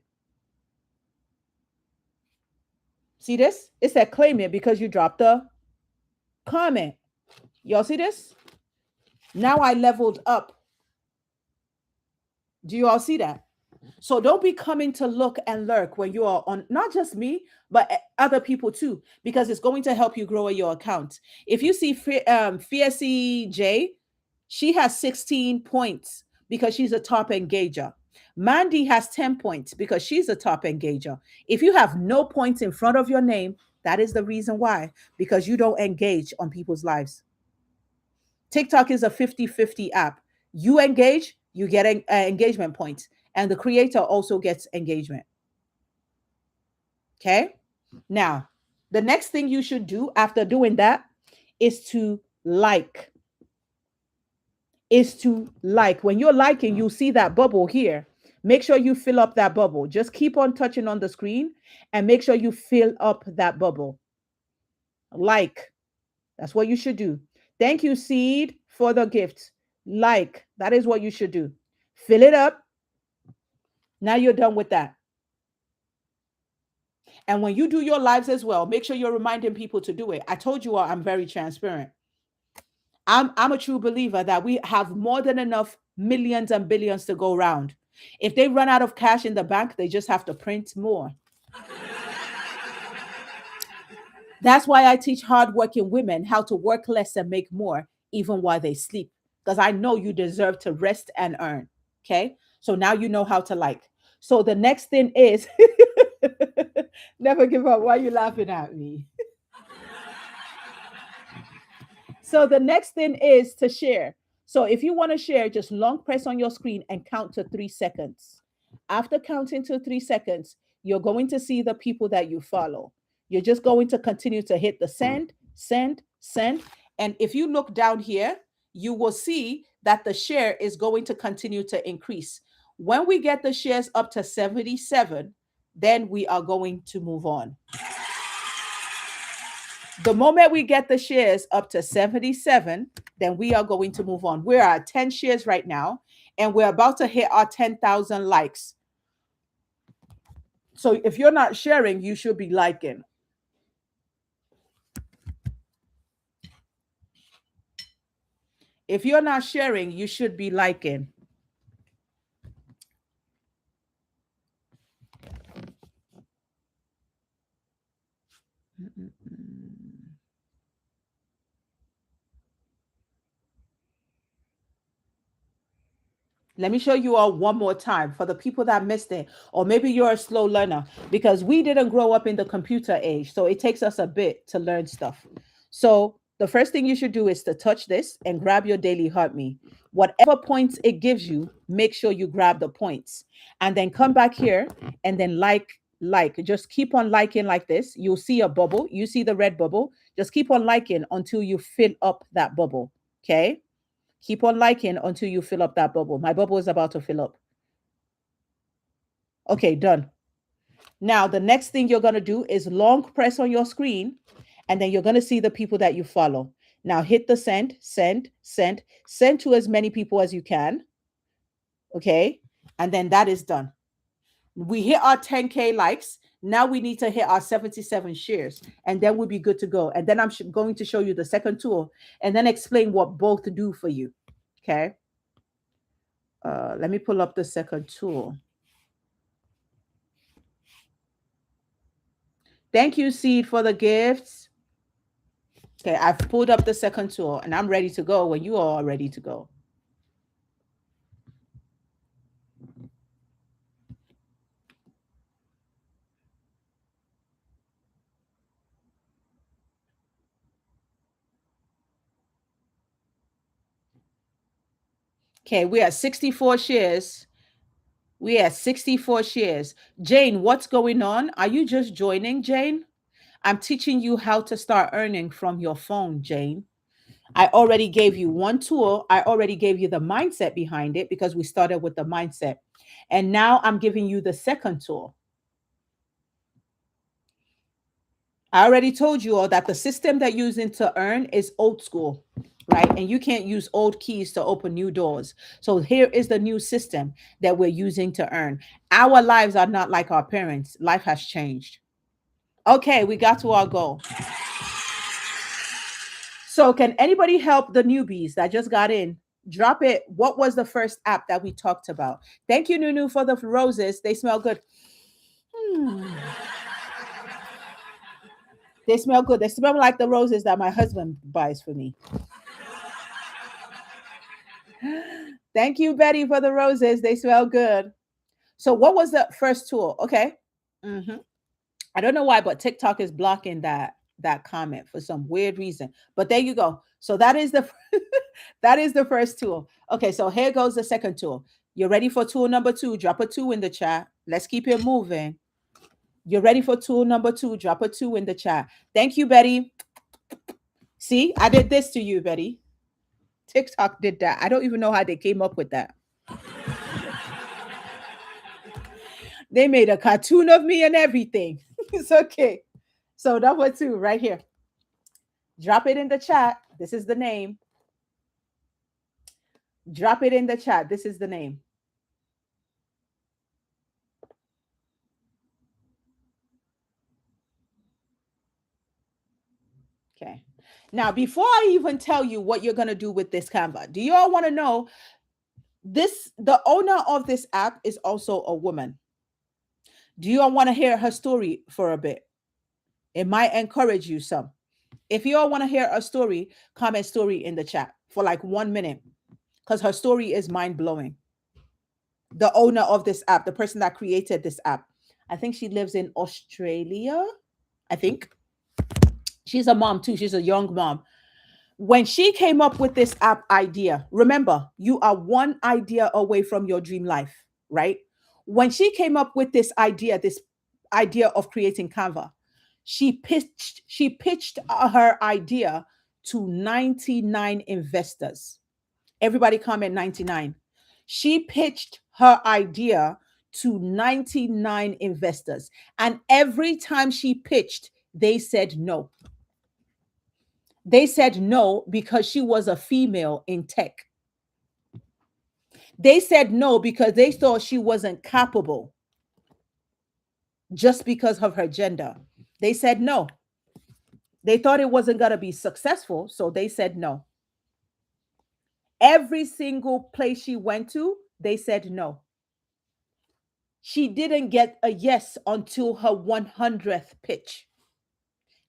See this? It said claim it because you dropped the comment. Y'all see this? Now I leveled up. Do you all see that? So don't be coming to look and lurk when you are on not just me, but other people too, because it's going to help you grow your account. If you see Fiercy J, she has 16 points because she's a top engager. Mandy has 10 points because she's a top engager. If you have no points in front of your name, that is the reason why, because you don't engage on people's lives. TikTok is a 50-50 app. You engage, you get engagement points, and the creator also gets engagement. Okay. Now, the next thing you should do after doing that is to like. When you're liking, you see that bubble here. Make sure you fill up that bubble. Just keep on touching on the screen and make sure you fill up that bubble. Like. That's what you should do. Thank you, Seed, for the gift. Like. That is what you should do. Fill it up. Now you're done with that. And when you do your lives as well, make sure you're reminding people to do it. I told you all I'm very transparent. I'm a true believer that we have more than enough millions and billions to go around. If they run out of cash in the bank, they just have to print more. That's why I teach hardworking women how to work less and make more, even while they sleep. Because I know you deserve to rest and earn. Okay. So now you know how to like. So the next thing is never give up. Why are you laughing at me? So the next thing is to share. So if you want to share, just long press on your screen and count to 3 seconds. After counting to 3 seconds, you're going to see the people that you follow. You're just going to continue to hit the send, send, send. And if you look down here, you will see that the share is going to continue to increase. When we get the shares up to 77, then we are going to move on. The moment we get the shares up to 77, then we are going to move on. We're at 10 shares right now, and we're about to hit our 10,000 likes. So if you're not sharing, you should be liking. If you're not sharing, you should be liking. Mm-mm-mm. Let me show you all one more time for the people that missed it, or maybe you're a slow learner because we didn't grow up in the computer age, so it takes us a bit to learn stuff. So the first thing you should do is to touch this and grab your daily heart me. Whatever points it gives you, make sure you grab the points, and then come back here and then just keep on liking like this. You'll see a bubble. You see the red bubble. Just keep on liking until you fill up that bubble. Okay. Keep on liking until you fill up that bubble. My bubble is about to fill up. Okay, done. Now, the next thing you're going to do is long press on your screen, and then you're going to see the people that you follow. Now, hit the send to as many people as you can. Okay, and then that is done. We hit our 10K likes. Now we need to hit our 77 shares, and then we'll be good to go. And then I'm going to show you the second tool and then explain what both do for you. Okay. Let me pull up the second tool. Thank you, Seed, for the gifts. Okay, I've pulled up the second tool and I'm ready to go when you are ready to go. Okay, we are 64 shares. We are 64 shares. Jane, what's going on? Are you just joining, Jane? I'm teaching you how to start earning from your phone, Jane. I already gave you one tool. I already gave you the mindset behind it because we started with the mindset. And now I'm giving you the second tool. I already told you all that the system that you're using to earn is old school, right? And you can't use old keys to open new doors. So here is the new system that we're using to earn. Our lives are not like our parents. Life has changed. Okay, we got to our goal. So can anybody help the newbies that just got in? Drop it. What was the first app that we talked about? Thank you, Nunu, for the roses. They smell good. Hmm. They smell good. They smell like the roses that my husband buys for me. Thank you, Betty, for the roses. They smell good. So, what was the first tool? Okay. hmm I don't know why, but TikTok is blocking that comment for some weird reason. But there you go. So that is the that is the first tool. Okay, so here goes the second tool. You're ready for tool number 2? Drop a 2 in the chat. Let's keep it moving. You're ready for tool number 2? Drop a 2 in the chat. Thank you, Betty. See, I did this to you, Betty. TikTok did that. I don't even know how they came up with that. They made a cartoon of me and everything. It's okay. So number 2, right here. Drop it in the chat. This is the name. Drop it in the chat. This is the name. Okay. Now, before I even tell you what you're going to do with this Canva, do you all want to know this? The owner of this app is also a woman. Do you all want to hear her story for a bit? It might encourage you some. If you all want to hear a story, comment story in the chat for like 1 minute because her story is mind blowing. The owner of this app, the person that created this app, I think she lives in Australia. I think she's a mom too. She's a young mom. When she came up with this app idea, remember, you are one idea away from your dream life, right? When she came up with this idea of creating Canva, she pitched her idea to 99 investors. Everybody comment 99. She pitched her idea to 99 investors, and every time she pitched, they said no. They said no because she was a female in tech. They said no because they thought she wasn't capable just because of her gender. They said no. They thought it wasn't going to be successful, so they said no. Every single place she went to, they said no. She didn't get a yes until her 100th pitch.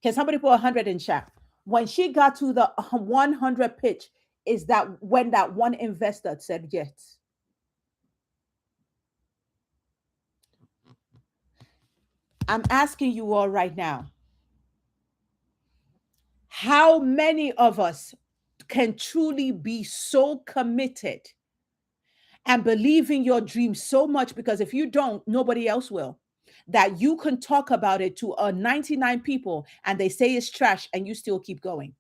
Can somebody put 100 in chat? When she got to the 100 pitch, is that when that one investor said yes? I'm asking you all right now, how many of us can truly be so committed and believe in your dream so much? Because if you don't, nobody else will. That you can talk about it to 99 people and they say it's trash and you still keep going.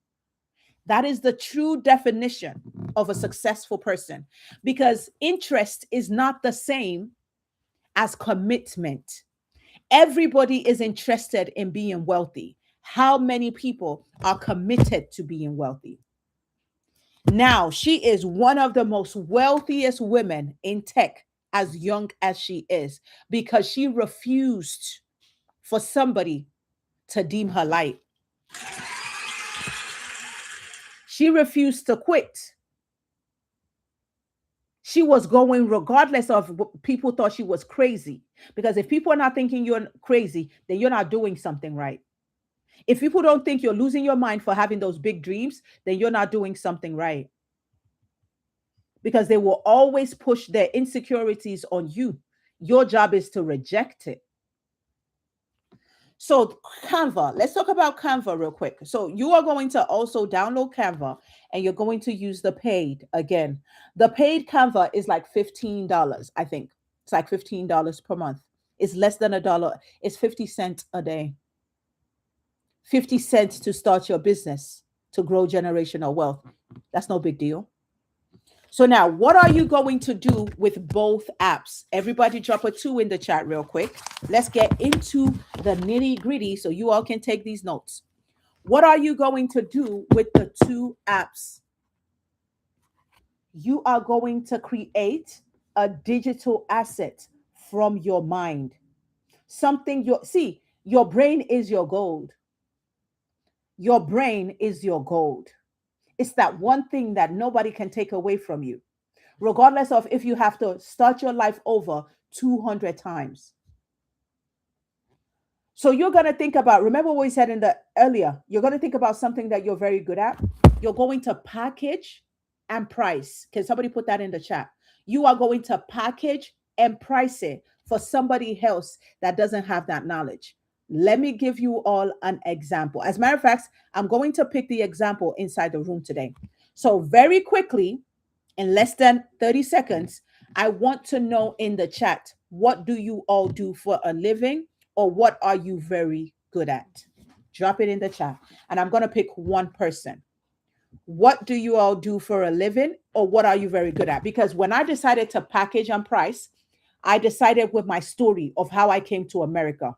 That is the true definition of a successful person, because interest is not the same as commitment. Everybody is interested in being wealthy. How many people are committed to being wealthy? Now, she is one of the most wealthiest women in tech, as young as she is, because she refused for somebody to dim her light. She refused to quit. She was going regardless of what people thought she was crazy. Because if people are not thinking you're crazy, then you're not doing something right. If people don't think you're losing your mind for having those big dreams, then you're not doing something right. Because they will always push their insecurities on you. Your job is to reject it. So, Canva, let's talk about Canva real quick. So, you are going to also download Canva and you're going to use the paid again. The paid Canva is like $15, I think. It's like $15 per month. It's less than a dollar. It's 50 cents a day. 50 cents to start your business, to grow generational wealth. That's no big deal. So now, what are you going to do with both apps? Everybody drop a 2 in the chat real quick. Let's get into the nitty gritty so you all can take these notes. What are you going to do with the 2 apps? You are going to create a digital asset from your mind. Something your brain is your gold. Your brain is your gold. It's that one thing that nobody can take away from you, regardless of if you have to start your life over 200 times. So you're going to think about, remember what we said in the earlier, you're going to think about something that you're very good at. You're going to package and price. Can somebody put that in the chat? You are going to package and price it for somebody else that doesn't have that knowledge. Let me give you all an example. As a matter of fact, I'm going to pick the example inside the room today. So very quickly, in less than 30 seconds, I want to know in the chat, what do you all do for a living, or what are you very good at? Drop it in the chat. And I'm going to pick one person. What do you all do for a living, or what are you very good at? Because when I decided to package and price, I decided with my story of how I came to America.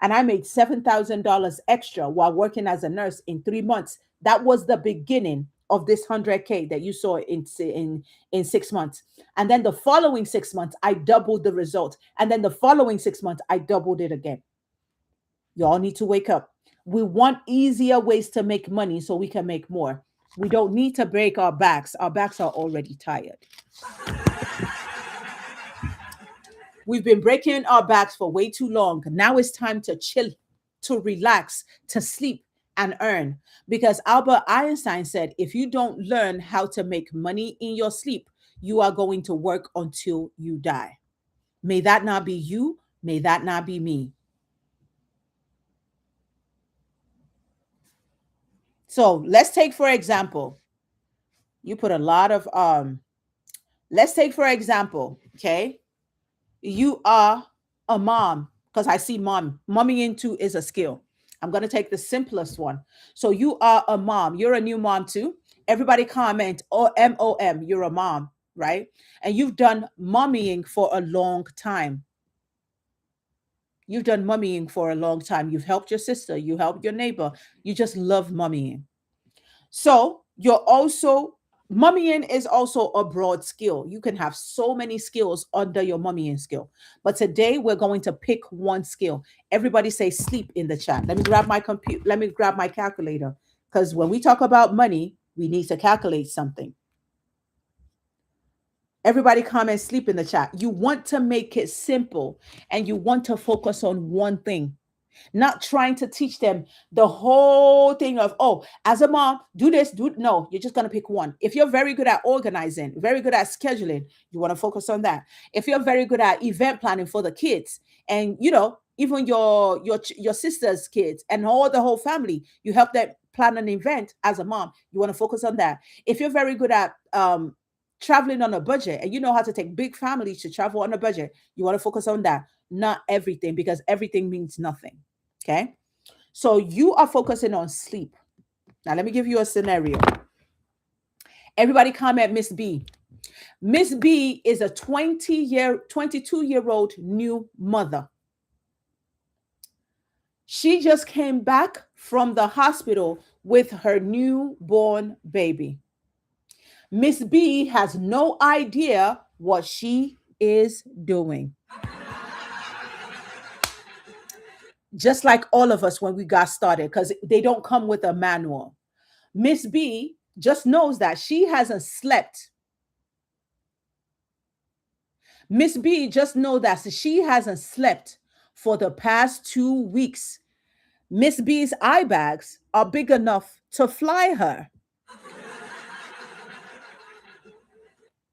And I made $7,000 extra while working as a nurse in 3 months. That was the beginning of this 100K that you saw in 6 months. And then the following 6 months, I doubled the result. And then the following 6 months, I doubled it again. Y'all need to wake up. We want easier ways to make money so we can make more. We don't need to break our backs. Our backs are already tired. We've been breaking our backs for way too long. Now it's time to chill, to relax, to sleep and earn. Because Albert Einstein said, if you don't learn how to make money in your sleep, you are going to work until you die. May that not be you. May that not be me. So let's take, for example, you put a lot of, let's take, for example, okay, you are a mom, because I see momming into is a skill. I'm going to take the simplest one. So you are a mom. You're a new mom too. Everybody comment, oh, MOM, you're a mom, right? And you've done mommying for a long time. You've done mommying for a long time. You've helped your sister. You helped your neighbor. You just love mommying. So you're also, mummying is also a broad skill. You can have so many skills under your mummying skill. But today we're going to pick one skill. Everybody say sleep in the chat. Let me grab my computer. Let me grab my calculator. Because when we talk about money, we need to calculate something. Everybody comment sleep in the chat. You want to make it simple and you want to focus on one thing. Not trying to teach them the whole thing of, oh, as a mom, do this, do no, you're just going to pick one. If you're very good at organizing, very good at scheduling, you want to focus on that. If you're very good at event planning for the kids, and even your sister's kids and all the whole family, you help them plan an event as a mom, you want to focus on that. If you're very good at traveling on a budget, and you know how to take big families to travel on a budget, you want to focus on that. Not everything, because everything means nothing. Okay. So you are focusing on sleep. Now, let me give you a scenario. Everybody comment Miss B. Miss B is a 22-year-old new mother. She just came back from the hospital with her newborn baby. Miss B has no idea what she is doing. Just like all of us when we got started, because they don't come with a manual. Miss B just knows that she hasn't slept. Miss B just knows that she hasn't slept for the past 2 weeks. Miss B's eye bags are big enough to fly her.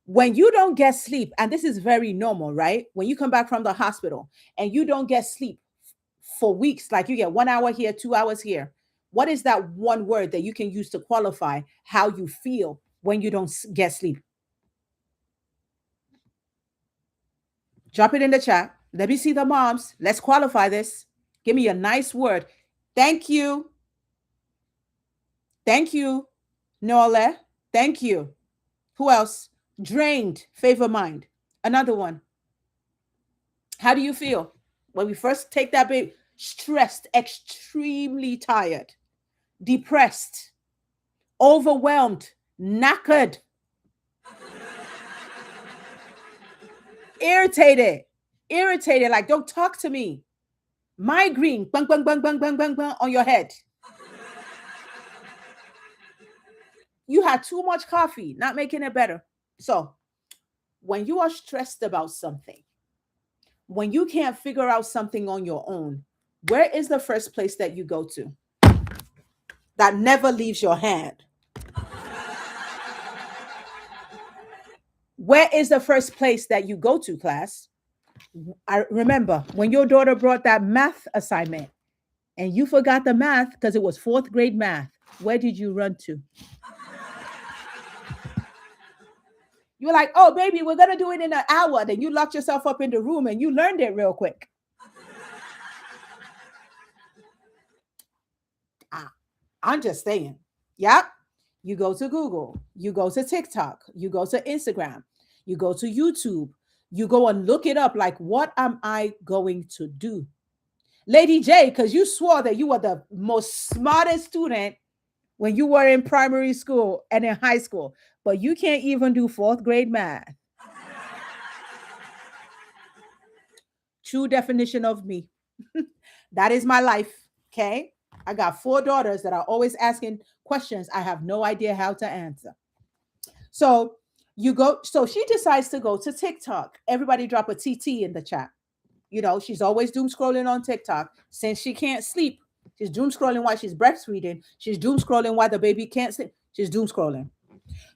When you don't get sleep, and this is very normal, right? When you come back from the hospital and you don't get sleep for weeks, like you get 1 hour here, 2 hours here, what is that one word that you can use to qualify how you feel when you don't get sleep? Drop it in the chat. Let me see the moms. Let's qualify this. Give me a nice word. Thank you. Thank you, Nole. Thank you. Who else? Drained, favor mind. Another one. How do you feel when we first take that baby? Stressed, extremely tired, depressed, overwhelmed, knackered, irritated, like don't talk to me. Migraine, bang, bang, bang, bang, bang, bang, bang on your head. You had too much coffee, not making it better. So, when you are stressed about something, when you can't figure out something on your own, where is the first place that you go to? That never leaves your hand. Where is the first place that you go to, class? I remember when your daughter brought that math assignment and you forgot the math because it was fourth grade math. Where did you run to? You were like, oh, baby, we're going to do it in an hour. Then you locked yourself up in the room and you learned it real quick. I'm just saying. Yep. You go to Google, you go to TikTok, you go to Instagram, you go to YouTube, you go and look it up. Like, what am I going to do? Lady J, because you swore that you were the most smartest student when you were in primary school and in high school, but you can't even do fourth grade math. True definition of me. That is my life. Okay. I got 4 daughters that are always asking questions I have no idea how to answer. So she decides to go to TikTok. Everybody drop a TT in the chat. She's always doom scrolling on TikTok since she can't sleep. She's doom scrolling while she's breastfeeding. She's doom scrolling while the baby can't sleep. She's doom scrolling.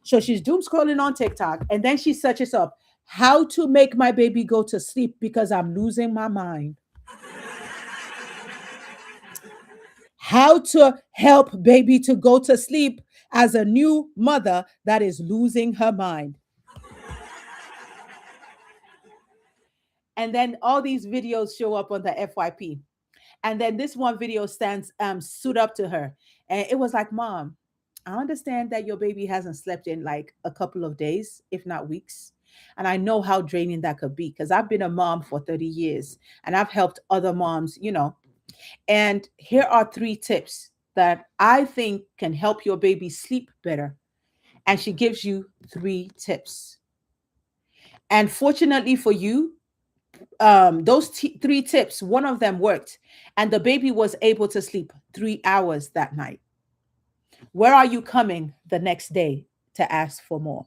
So she's doom scrolling on TikTok, and then she searches up how to make my baby go to sleep because I'm losing my mind. How to help baby to go to sleep as a new mother that is losing her mind. And then all these videos show up on the FYP. And then this one video stood up to her. And it was like, Mom, I understand that your baby hasn't slept in like a couple of days, if not weeks. And I know how draining that could be because I've been a mom for 30 years and I've helped other moms, And here are 3 tips that I think can help your baby sleep better. And she gives you 3 tips. And fortunately for you, those 3 tips, one of them worked, and the baby was able to sleep 3 hours that night. Where are you coming the next day to ask for more?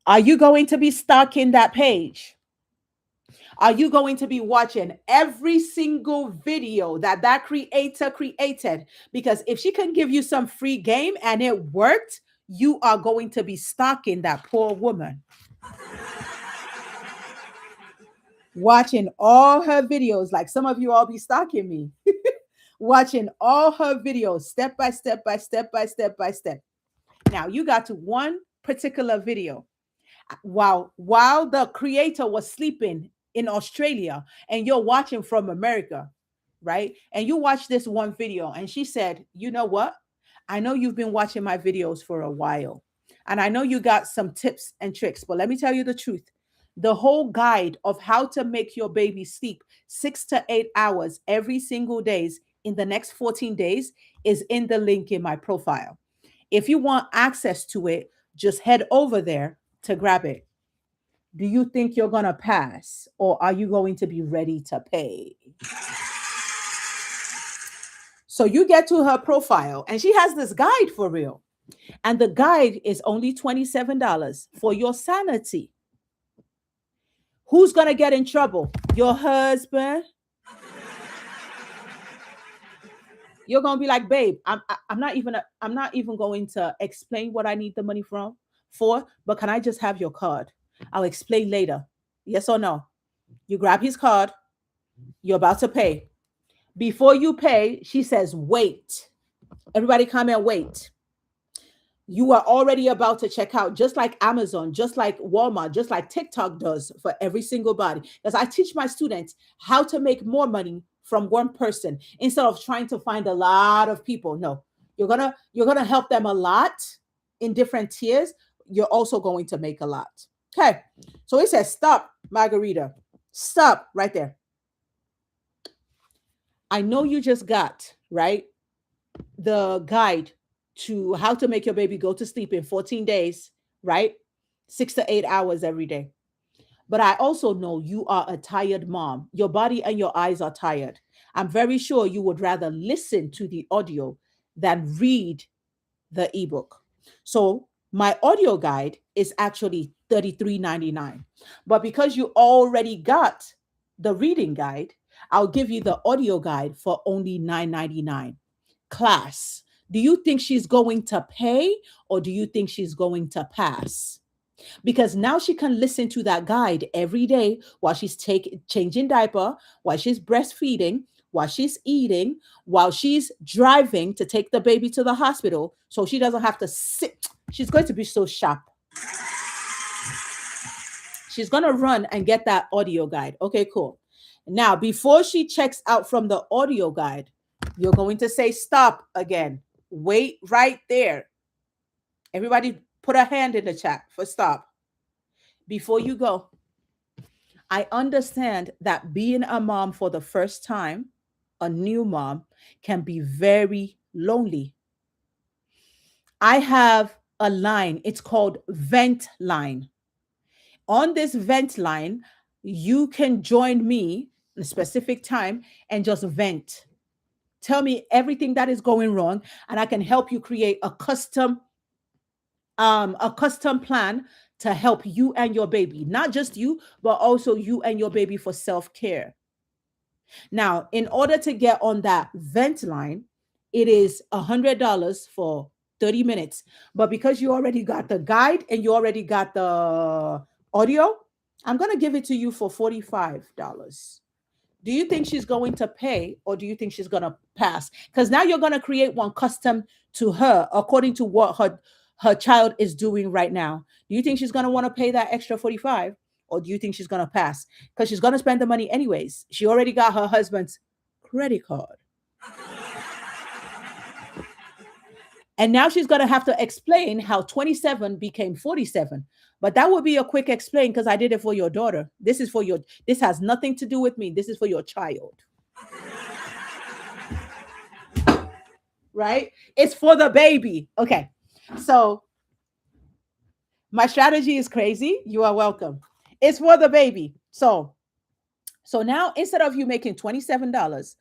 Are you going to be stalking that page? Are you going to be watching every single video that that creator created? Because if she can give you some free game and it worked, you are going to be stalking that poor woman, watching all her videos. Like some of you all be stalking me, watching all her videos step by step by step by step by step. Now you got to one particular video while the creator was sleeping in Australia and you're watching from America, right? And you watch this one video and she said, "You know what? I know you've been watching my videos for a while. And I know you got some tips and tricks, but let me tell you the truth. The whole guide of how to make your baby sleep 6 to 8 hours every single days in the next 14 days is in the link in my profile. If you want access to it, just head over there to grab it. Do you think you're going to pass or are you going to be ready to pay?" So you get to her profile and she has this guide for real. And the guide is only $27 for your sanity. Who's going to get in trouble? Your husband? You're going to be like, "Babe, I'm not even going to explain what I need the money from for, but can I just have your card? I'll explain later." Yes or no? You grab his card, you're about to pay. Before you pay, she says, "Wait." Everybody come and wait. You are already about to check out, just like Amazon, just like Walmart, just like TikTok does for every single body. Because I teach my students how to make more money from one person instead of trying to find a lot of people. No, you're gonna help them a lot in different tiers. You're also going to make a lot. Okay. So he says, "Stop, Margarita. Stop right there. I know you just got, right, the guide to how to make your baby go to sleep in 14 days, right? 6 to 8 hours every day. But I also know you are a tired mom. Your body and your eyes are tired. I'm very sure you would rather listen to the audio than read the ebook. So my audio guide is actually $33.99. But because you already got the reading guide, I'll give you the audio guide for only $9.99. Class, do you think she's going to pay or do you think she's going to pass? Because now she can listen to that guide every day while she's changing diaper, while she's breastfeeding, while she's eating, while she's driving to take the baby to the hospital, so she doesn't have to sit. She's going to be so sharp. She's going to run and get that audio guide. Okay, cool. Now, before she checks out from the audio guide, you're going to say stop again. Wait right there. Everybody put a hand in the chat for stop. Before you go, I understand that being a mom for the first time, a new mom, can be very lonely. I have a line, it's called Vent Line. On this Vent Line, you can join me in a specific time and just vent. Tell me everything that is going wrong, and I can help you create a custom plan to help you and your baby, not just you, but also you and your baby for self-care. Now, in order to get on that vent line, it is $100 for 30 minutes. But because you already got the guide and you already got the audio, I'm going to give it to you for $45. Do you think she's going to pay or do you think she's going to pass? Because now you're going to create one custom to her according to what her child is doing right now. Do you think she's going to want to pay that extra 45 or do you think she's going to pass? Because she's going to spend the money anyways. She already got her husband's credit card. And now she's going to have to explain how 27 became 47. But that would be a quick explain because I did it for your daughter. This has nothing to do with me. This is for your child. Right? It's for the baby. Okay. So my strategy is crazy. You are welcome. It's for the baby. So now instead of you making $27,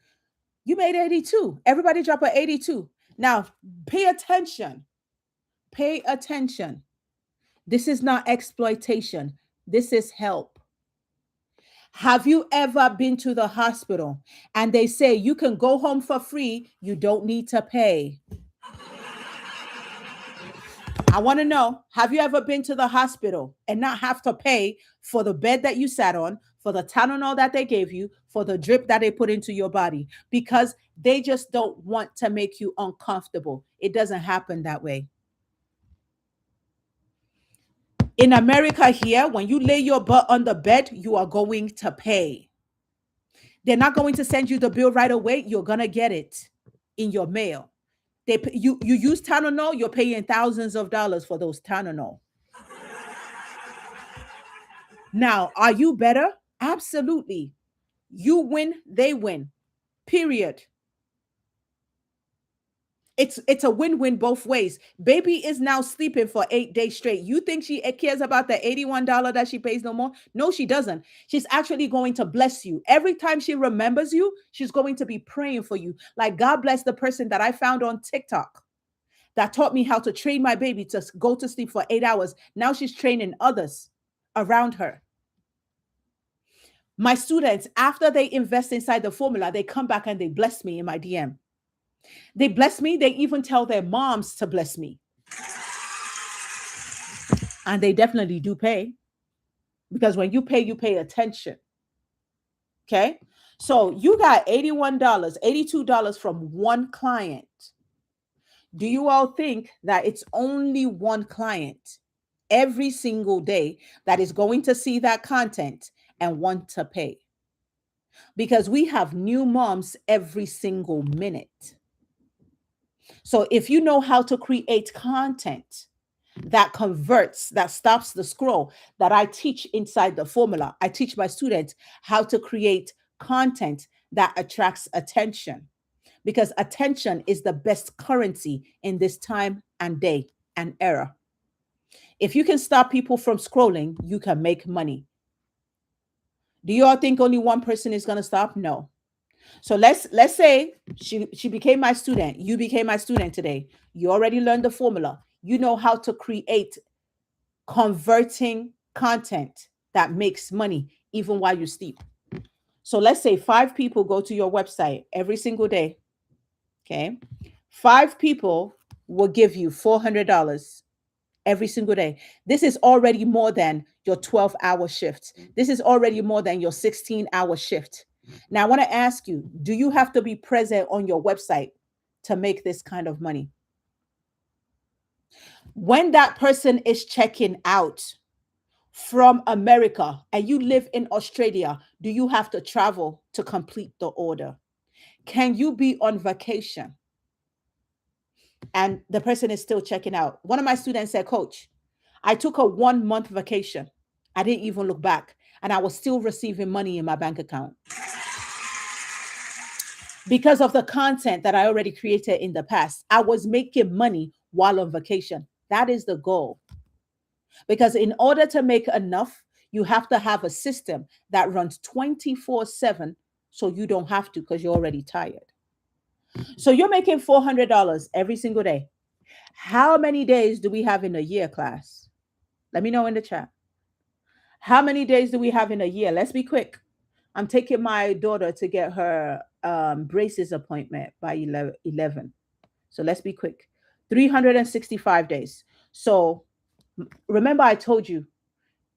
you made 82. Everybody drop a 82. Now pay attention. Pay attention. This is not exploitation. This is help. Have you ever been to the hospital and they say you can go home for free, you don't need to pay? I want to know, have you ever been to the hospital and not have to pay for the bed that you sat on, for the Tylenol that they gave you, for the drip that they put into your body? Because they just don't want to make you uncomfortable. It doesn't happen that way. In America, here, when you lay your butt on the bed, you are going to pay. They're not going to send you the bill right away. You're going to get it in your mail. You use Tylenol, you're paying thousands of dollars for those Tylenol. Now, are you better? Absolutely. You win, they win. Period. It's a win-win both ways. Baby is now sleeping for 8 days straight. You think she cares about the $81 that she pays no more? No, she doesn't. She's actually going to bless you. Every time she remembers you, she's going to be praying for you. Like, God bless the person that I found on TikTok that taught me how to train my baby to go to sleep for 8 hours. Now she's training others around her. My students, after they invest inside the formula, they come back and they bless me in my DM. They bless me. They even tell their moms to bless me. And they definitely do pay, because when you pay attention. Okay. So you got $81, $82 from one client. Do you all think that it's only one client every single day that is going to see that content and want to pay? Because we have new moms every single minute. So if you know how to create content that converts, that stops the scroll, that I teach inside the formula, I teach my students how to create content that attracts attention, because attention is the best currency in this time and day and era. If you can stop people from scrolling, you can make money. Do you all think only one person is going to stop? No. So let's say she became my student. You became my student today. You already learned the formula. You know how to create converting content that makes money even while you sleep. So let's say 5 people go to your website every single day. Okay. 5 people will give you $400 every single day. This is already more than your 12-hour shift. This is already more than your 16-hour shift. Now, I want to ask you, do you have to be present on your website to make this kind of money? When that person is checking out from America and you live in Australia, do you have to travel to complete the order? Can you be on vacation and the person is still checking out? One of my students said, Coach, I took a 1 month vacation. I didn't even look back, and I was still receiving money in my bank account because of the content that I already created in the past. I was making money while on vacation. That is the goal. Because in order to make enough, you have to have a system that runs 24/7 so you don't have to, because you're already tired. So you're making $400 every single day. How many days do we have in a year, class? Let me know in the chat. How many days do we have in a year? Let's be quick. I'm taking my daughter to get her braces appointment by 11. So let's be quick. 365 days. So remember, I told you,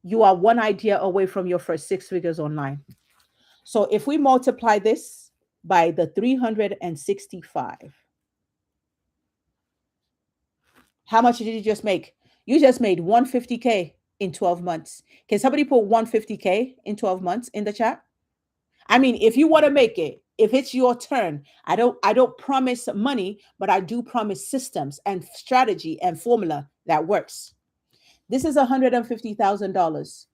you are one idea away from your first 6 figures online. So if we multiply this by the 365, how much did you just make? You just made 150K in 12 months. Can somebody put 150K in 12 months in the chat? I mean, if you want to make it, if it's your turn, I don't promise money, but I do promise systems and strategy and formula that works. This is $150,000.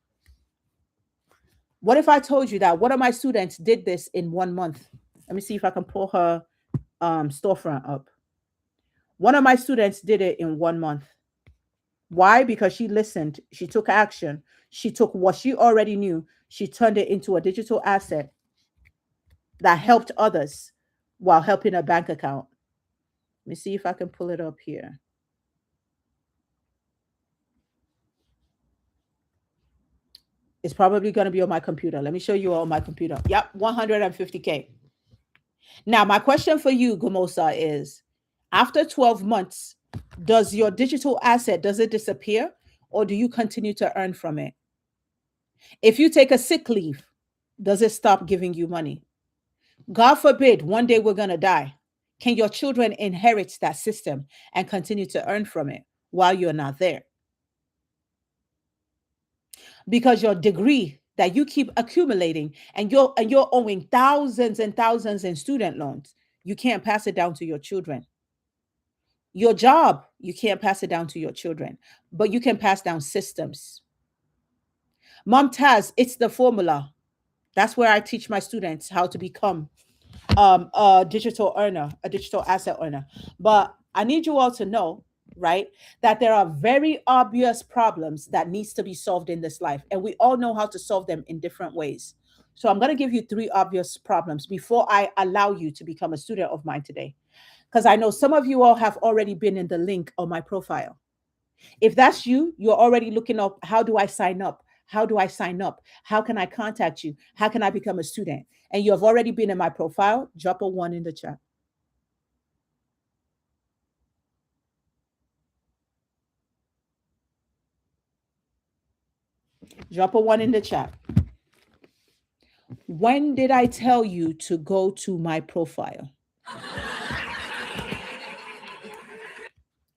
What if I told you that one of my students did this in 1 month? Let me see if I can pull her storefront up. One of my students did it in 1 month. Why? Because she listened, she took action, she took what she already knew, she turned it into a digital asset that helped others while helping a bank account. Let me see if I can pull it up here. It's probably going to be on my computer. Let me show you on my computer. Yep, 150K. Now, my question for you, Gumosa, is after 12 months, does your digital asset, does it disappear or do you continue to earn from it? If you take a sick leave, does it stop giving you money? God forbid, one day we're going to die. Can your children inherit that system and continue to earn from it while you're not there? Because your degree that you keep accumulating and you're owing thousands and thousands in student loans, you can't pass it down to your children. Your job, you can't pass it down to your children, but you can pass down systems. Mumtaz, it's the formula. That's where I teach my students how to become a digital earner, a digital asset earner. But I need you all to know, right, that there are very obvious problems that needs to be solved in this life, and we all know how to solve them in different ways. So I'm going to give you three obvious problems before I allow you to become a student of mine today, because I know some of you all have already been in the link on my profile. If that's you, you're already looking up, how do I sign up? How do I sign up? How can I contact you? How can I become a student? And you have already been in my profile, drop a one in the chat. Drop a one in the chat. When did I tell you to go to my profile?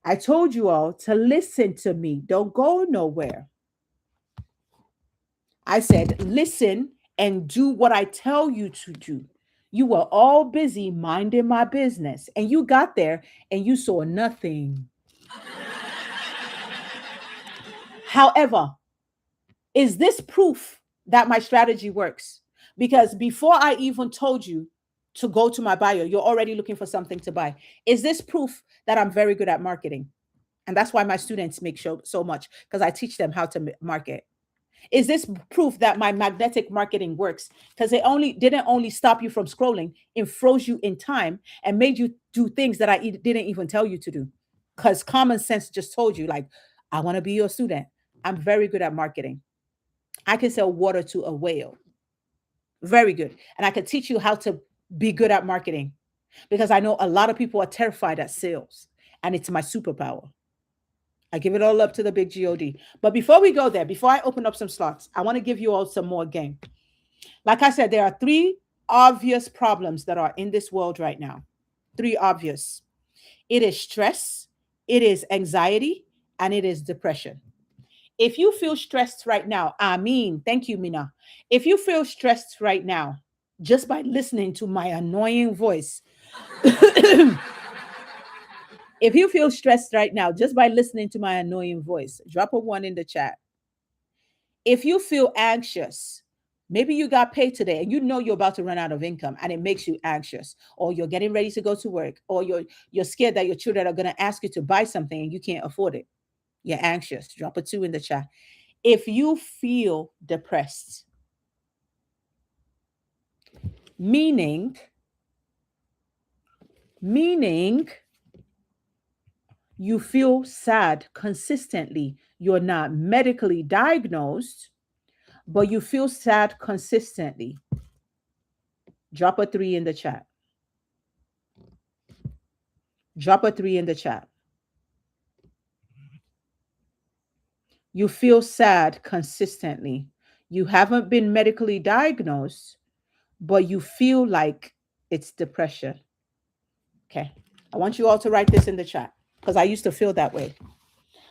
I told you all to listen to me. Don't go nowhere. I said, listen and do what I tell you to do. You were all busy minding my business, and you got there and you saw nothing. However, is this proof that my strategy works? Because before I even told you to go to my bio, you're already looking for something to buy. Is this proof that I'm very good at marketing? And that's why my students make so much, because I teach them how to market. Is this proof that my magnetic marketing works? Because it only didn't only stop you from scrolling, it froze you in time and made you do things that I didn't even tell you to do. Because common sense just told you, like, I want to be your student. I'm very good at marketing. I can sell water to a whale. Very good. And I can teach you how to be good at marketing, because I know a lot of people are terrified at sales, and it's my superpower. I give it all up to the big God. But before we go there, before I open up some slots, I want to give you all some more game. Like I said, there are three obvious problems that are in this world right now. Three obvious. It is stress, it is anxiety, and it is depression. If you feel stressed right now, I mean, thank you, Mina. If you feel stressed right now, just by listening to my annoying voice, if you feel stressed right now, just by listening to my annoying voice, drop a one in the chat. If you feel anxious, maybe you got paid today and you know you're about to run out of income and it makes you anxious, or you're getting ready to go to work, or you're scared that your children are going to ask you to buy something and you can't afford it. You're anxious. Drop a two in the chat. If you feel depressed, meaning you feel sad consistently, you're not medically diagnosed, but you feel sad consistently, drop a three in the chat. Drop a three in the chat. You feel sad consistently. You haven't been medically diagnosed, but you feel like it's depression. Okay. I want you all to write this in the chat, because I used to feel that way.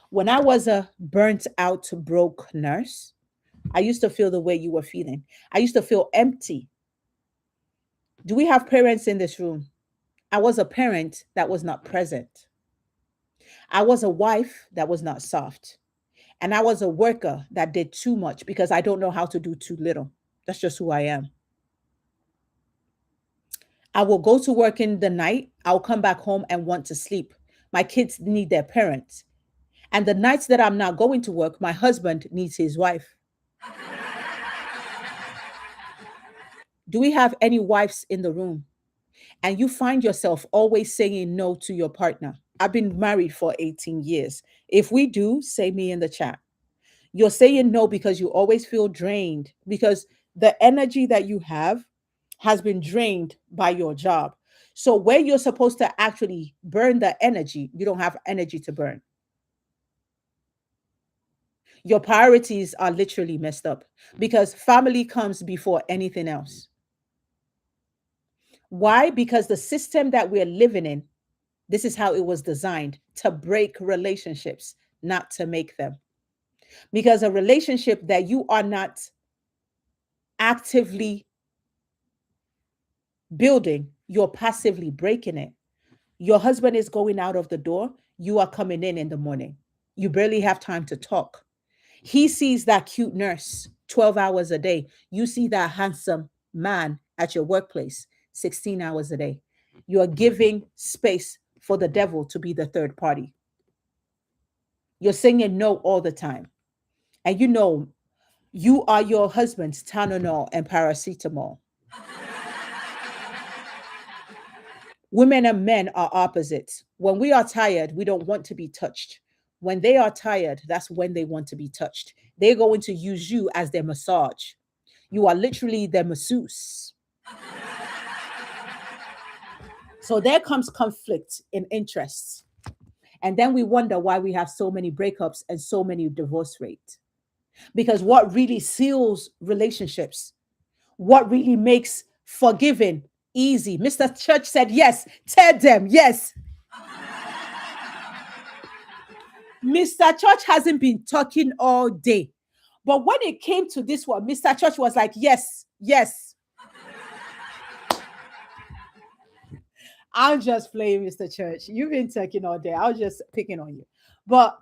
When I was a burnt out, broke nurse, I used to feel the way you were feeling. I used to feel empty. Do we have parents in this room? I was a parent that was not present. I was a wife that was not soft. And I was a worker that did too much because I don't know how to do too little. That's just who I am. I will go to work in the night. I'll come back home and want to sleep. My kids need their parents. And the nights that I'm not going to work, my husband needs his wife. Do we have any wives in the room? And you find yourself always saying no to your partner. I've been married for 18 years. If we do, say me in the chat. You're saying no because you always feel drained, because the energy that you have has been drained by your job. So where you're supposed to actually burn the energy, you don't have energy to burn. Your priorities are literally messed up because family comes before anything else. Why? Because the system that we're living in, this is how it was designed to break relationships, not to make them. Because a relationship that you are not actively building, you're passively breaking it. Your husband is going out of the door, you are coming in the morning. You barely have time to talk. He sees that cute nurse 12 hours a day. You see that handsome man at your workplace 16 hours a day. You are giving space for the devil to be the third party. You're saying no all the time. And you know, you are your husband's Tylenol and paracetamol. Women and men are opposites. When we are tired, we don't want to be touched. When they are tired, that's when they want to be touched. They're going to use you as their massage. You are literally their masseuse. So there comes conflict in interests. And then we wonder why we have so many breakups and so many divorce rates. Because what really seals relationships, what really makes forgiving easy? Mr. Church said, yes, tell them, yes. Mr. Church hasn't been talking all day. But when it came to this one, Mr. Church was like, yes, yes. I'm just playing, Mr. Church. You've been talking all day. I was just picking on you. But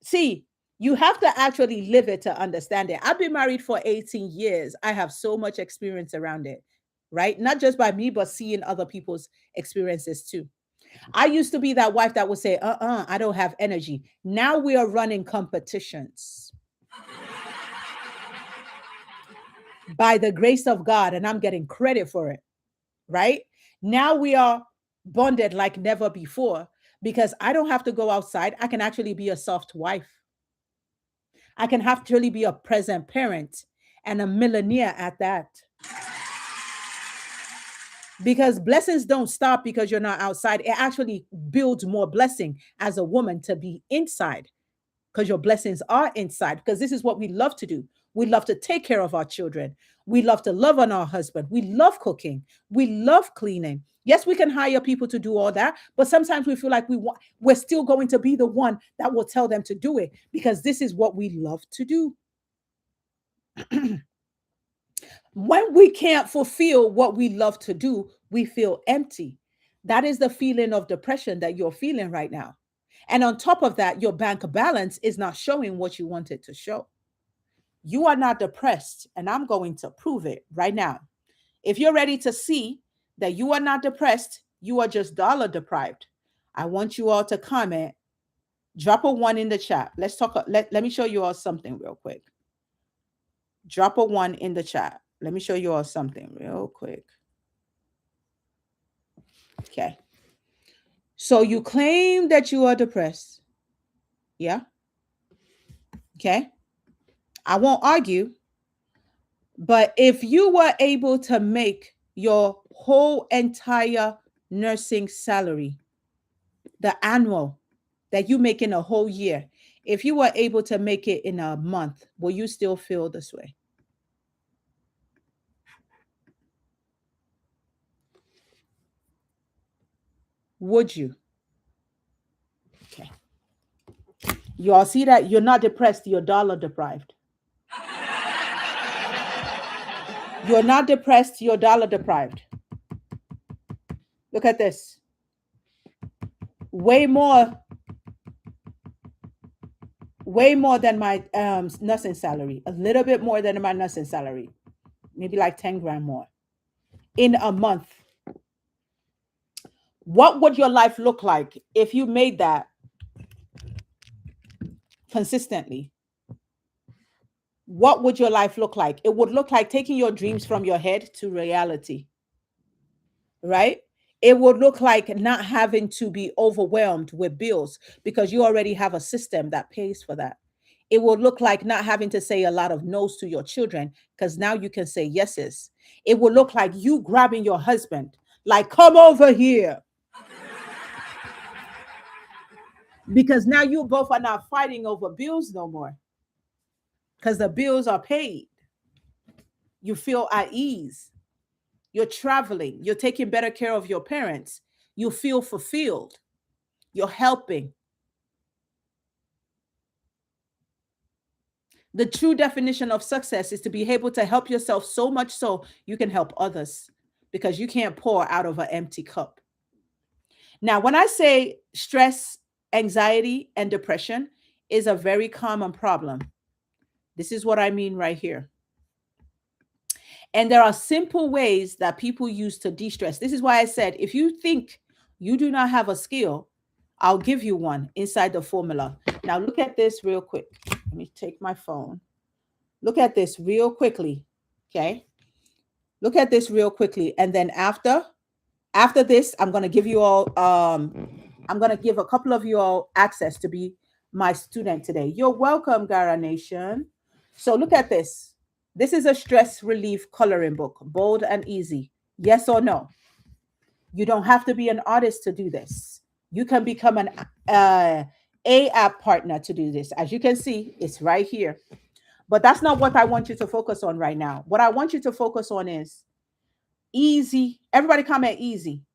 see, you have to actually live it to understand it. I've been married for 18 years. I have so much experience around it, right? Not just by me, but seeing other people's experiences too. I used to be that wife that would say, I don't have energy. Now we are running competitions by the grace of God, and I'm getting credit for it, right? Now we are bonded like never before because I don't have to go outside. I can actually be a soft wife. I can actually be a present parent and a millionaire at that. Because blessings don't stop because you're not outside. It actually builds more blessing as a woman to be inside because your blessings are inside. Because this is what we love to do. We love to take care of our children. We love to love on our husband. We love cooking. We love cleaning. Yes, we can hire people to do all that, but sometimes we feel like we're still going to be the one that will tell them to do it because this is what we love to do. When we can't fulfill what we love to do, we feel empty. That is the feeling of depression that you're feeling right now. And on top of that, your bank balance is not showing what you want it to show. You are not depressed, and I'm going to prove it right now. If you're ready to see that you are not depressed, you are just dollar deprived. I want you all to comment, drop a one in the chat. Let's talk. Let me show you all something real quick. Drop a one in the chat. Let me show you all something real quick. Okay. So you claim that you are depressed. Yeah. Okay. I won't argue. But if you were able to make your whole entire nursing salary, the annual that you make in a whole year, if you were able to make it in a month, will you still feel this way? Would you? Okay. You all see that you're not depressed, you're dollar deprived. You're not depressed, you're dollar deprived. Look at this. Way more than my nursing salary, a little bit more than my nursing salary, maybe like 10 grand more in a month. What would your life look like if you made that consistently? What would your life look like? It would look like taking your dreams from your head to reality, right? It would look like not having to be overwhelmed with bills because you already have a system that pays for that. It will look like not having to say a lot of no's to your children because now you can say yeses. It will look like you grabbing your husband, like, come over here. Because now you both are not fighting over bills no more because the bills are paid. You feel at ease. You're traveling. You're taking better care of your parents. You feel fulfilled. You're helping. The true definition of success is to be able to help yourself so much so you can help others because you can't pour out of an empty cup. Now, when I say stress, anxiety, and depression is a very common problem, this is what I mean right here. And there are simple ways that people use to de stress. This is why I said if you think you do not have a skill, I'll give you one inside the formula. Now, look at this real quick. Let me take my phone. Look at this real quickly. Okay. Look at this real quickly. And then after this, I'm going to give you all, I'm going to give a couple of you all access to be my student today. You're welcome, Gara Nation. So look at this. This is a stress relief coloring book, bold and easy. Yes or no? You don't have to be an artist to do this. You can become an app partner to do this. As you can see, it's right here. But that's not what I want you to focus on right now. What I want you to focus on is easy. Everybody comment easy.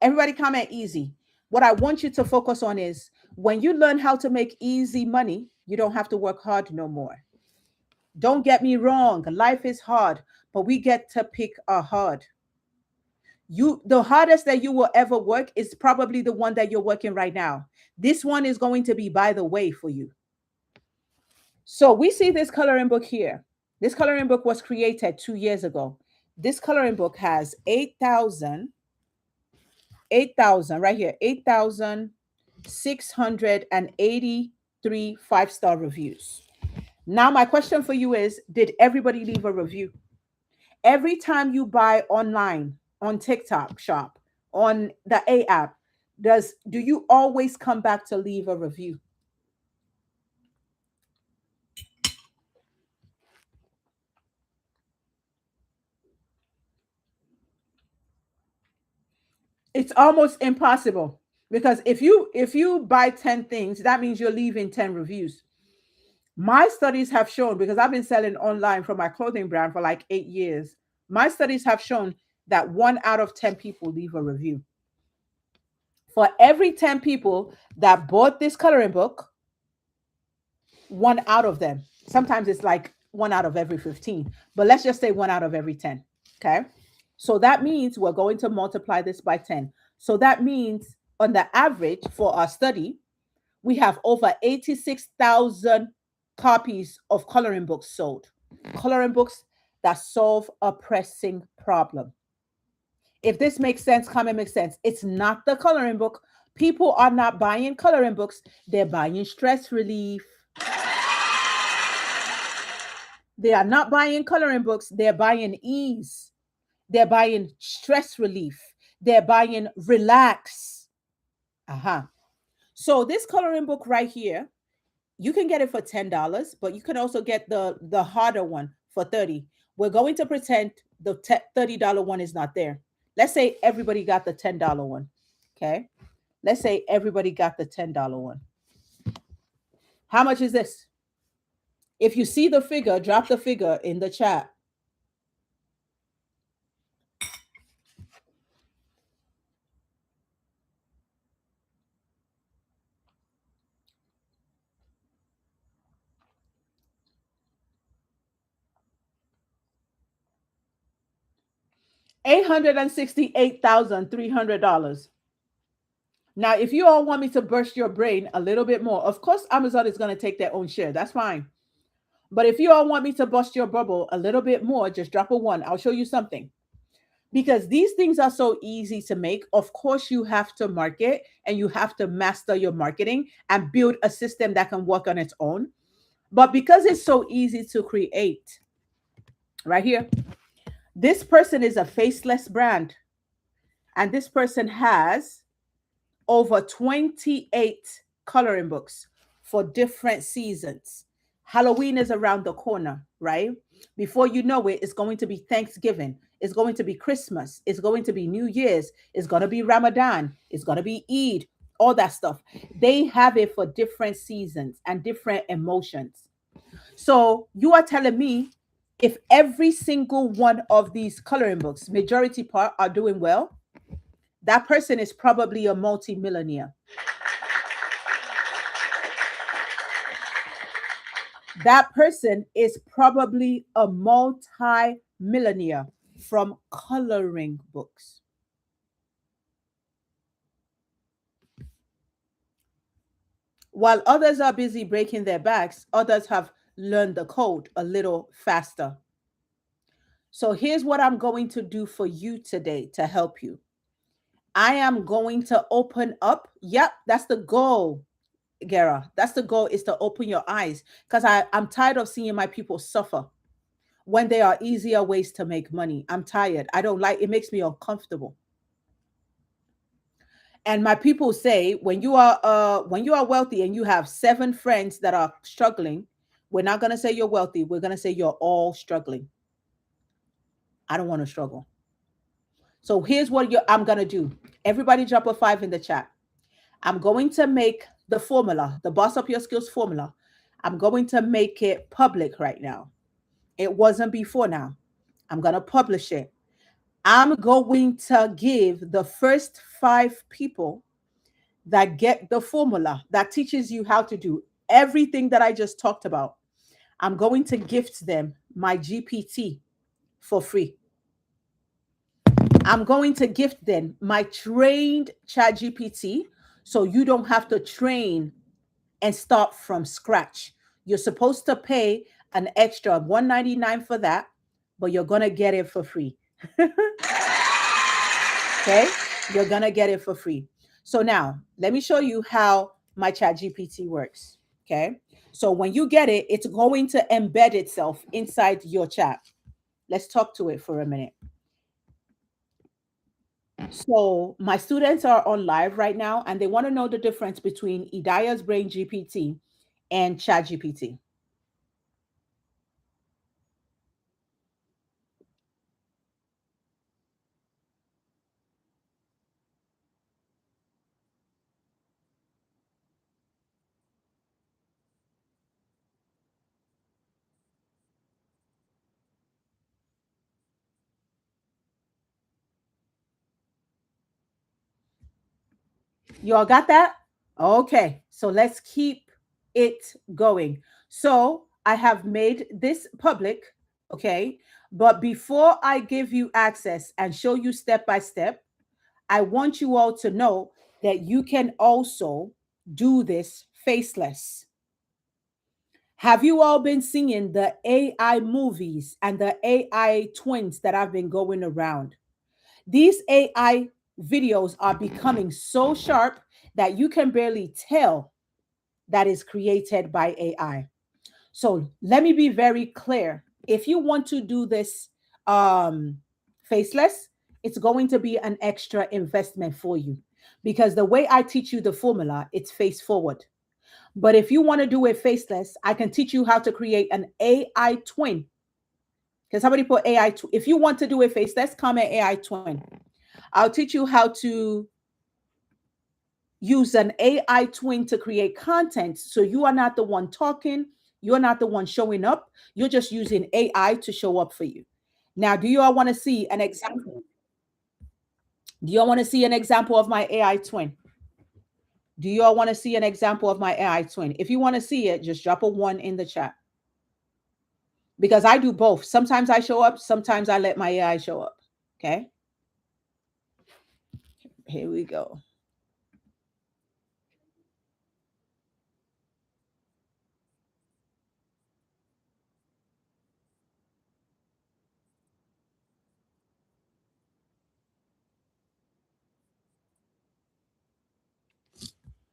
Everybody comment easy. What I want you to focus on is when you learn how to make easy money, you don't have to work hard no more. Don't get me wrong, life is hard, but we get to pick our hard. The hardest that you will ever work is probably the one that you're working right now. This one is going to be by the way for you. So we see this coloring book here. This coloring book was created 2 years ago. This coloring book has 8,000 right here, 8,683 5-star reviews. Now, my question for you is, did everybody leave a review? Every time you buy online, on TikTok shop, on the A app, do you always come back to leave a review? It's almost impossible because if you buy 10 things, that means you're leaving 10 reviews. My studies have shown, because I've been selling online for my clothing brand for like 8 years, my studies have shown that 1 out of 10 people leave a review. For every 10 people that bought this coloring book, one out of them, sometimes it's like 1 out of every 15, but let's just say 1 out of every 10. Okay. So that means we're going to multiply this by 10. So that means on the average for our study, we have over 86,000 copies of coloring books sold. Coloring books that solve a pressing problem. If this makes sense, comment makes sense. It's not the coloring book. People are not buying coloring books, they're buying stress relief. They are not buying coloring books, they're buying ease. They're buying stress relief. They're buying relax. Uh-huh. So this coloring book right here, you can get it for $10, but you can also get the harder one for 30. We're going to pretend the $30 one is not there. Let's say everybody got the $10 one. Okay? Let's say everybody got the $10 one. How much is this? If you see the figure, drop the figure in the chat. $868,300. Now, if you all want me to burst your brain a little bit more, of course, Amazon is going to take their own share. That's fine. But if you all want me to bust your bubble a little bit more, just drop a one. I'll show you something. Because these things are so easy to make. Of course, you have to market and you have to master your marketing and build a system that can work on its own. But because it's so easy to create, right here, this person is a faceless brand. And this person has over 28 coloring books for different seasons. Halloween is around the corner, right? Before you know it, it's going to be Thanksgiving. It's going to be Christmas. It's going to be New Year's. It's going to be Ramadan. It's going to be Eid, all that stuff. They have it for different seasons and different emotions. So you are telling me if every single one of these coloring books, majority part, are doing well, that person is probably a multi-millionaire. That person is probably a multi-millionaire from coloring books. While others are busy breaking their backs, others have learned the code a little faster. So here's what I'm going to do for you today to help you. I am going to open up. Yep, that's the goal, Gera. That's the goal, is to open your eyes, because I'm tired of seeing my people suffer when there are easier ways to make money. I'm tired. I don't like it, makes me uncomfortable. And my people say when you are wealthy and you have 7 friends that are struggling, we're not going to say you're wealthy. We're going to say you're all struggling. I don't want to struggle. So here's what I'm going to do. Everybody drop a 5 in the chat. I'm going to make the formula, the Boss Up Your Skills formula. I'm going to make it public right now. It wasn't before now. I'm going to publish it. I'm going to give the first 5 people that get the formula that teaches you how to do everything that I just talked about. I'm going to gift them my GPT for free. I'm going to gift them my trained chat GPT, so you don't have to train and start from scratch. You're supposed to pay an extra $199 for that, but you're going to get it for free. Okay? You're going to get it for free. So now, let me show you how my chat GPT works. Okay? So when you get it, it's going to embed itself inside your chat. Let's talk to it for a minute. So my students are on live right now and they want to know the difference between Idaya's Brain GPT and Chat GPT. You all got that? Okay, so let's keep it going. So I have made this public, okay? But before I give you access and show you step by step, I want you all to know that you can also do this faceless. Have you all been seeing the AI movies and the AI twins that have been going around? These AI videos are becoming so sharp that you can barely tell that is created by AI. So let me be very clear. If you want to do this faceless, it's going to be an extra investment for you, because the way I teach you the formula, it's face forward. But if you want to do it faceless, I can teach you how to create an AI twin. Can somebody put AI? If you want to do it faceless, comment AI twin. I'll teach you how to use an AI twin to create content. So you are not the one talking, you're not the one showing up, you're just using AI to show up for you. Now, do you all want to see an example? Do you all want to see an example of my AI twin? Do you all want to see an example of my AI twin? If you want to see it, just drop a 1 in the chat. Because I do both. Sometimes I show up, sometimes I let my AI show up. Okay. Here we go.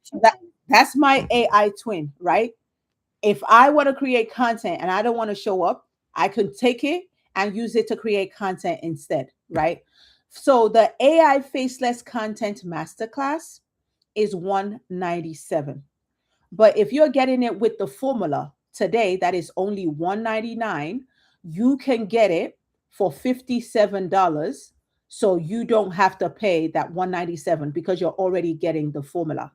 So that's my AI twin, right? If I want to create content and I don't want to show up, I could take it and use it to create content instead, right? So the AI faceless content masterclass is 197. But if you're getting it with the formula today that is only 199, you can get it for $57. So you don't have to pay that 197 because you're already getting the formula.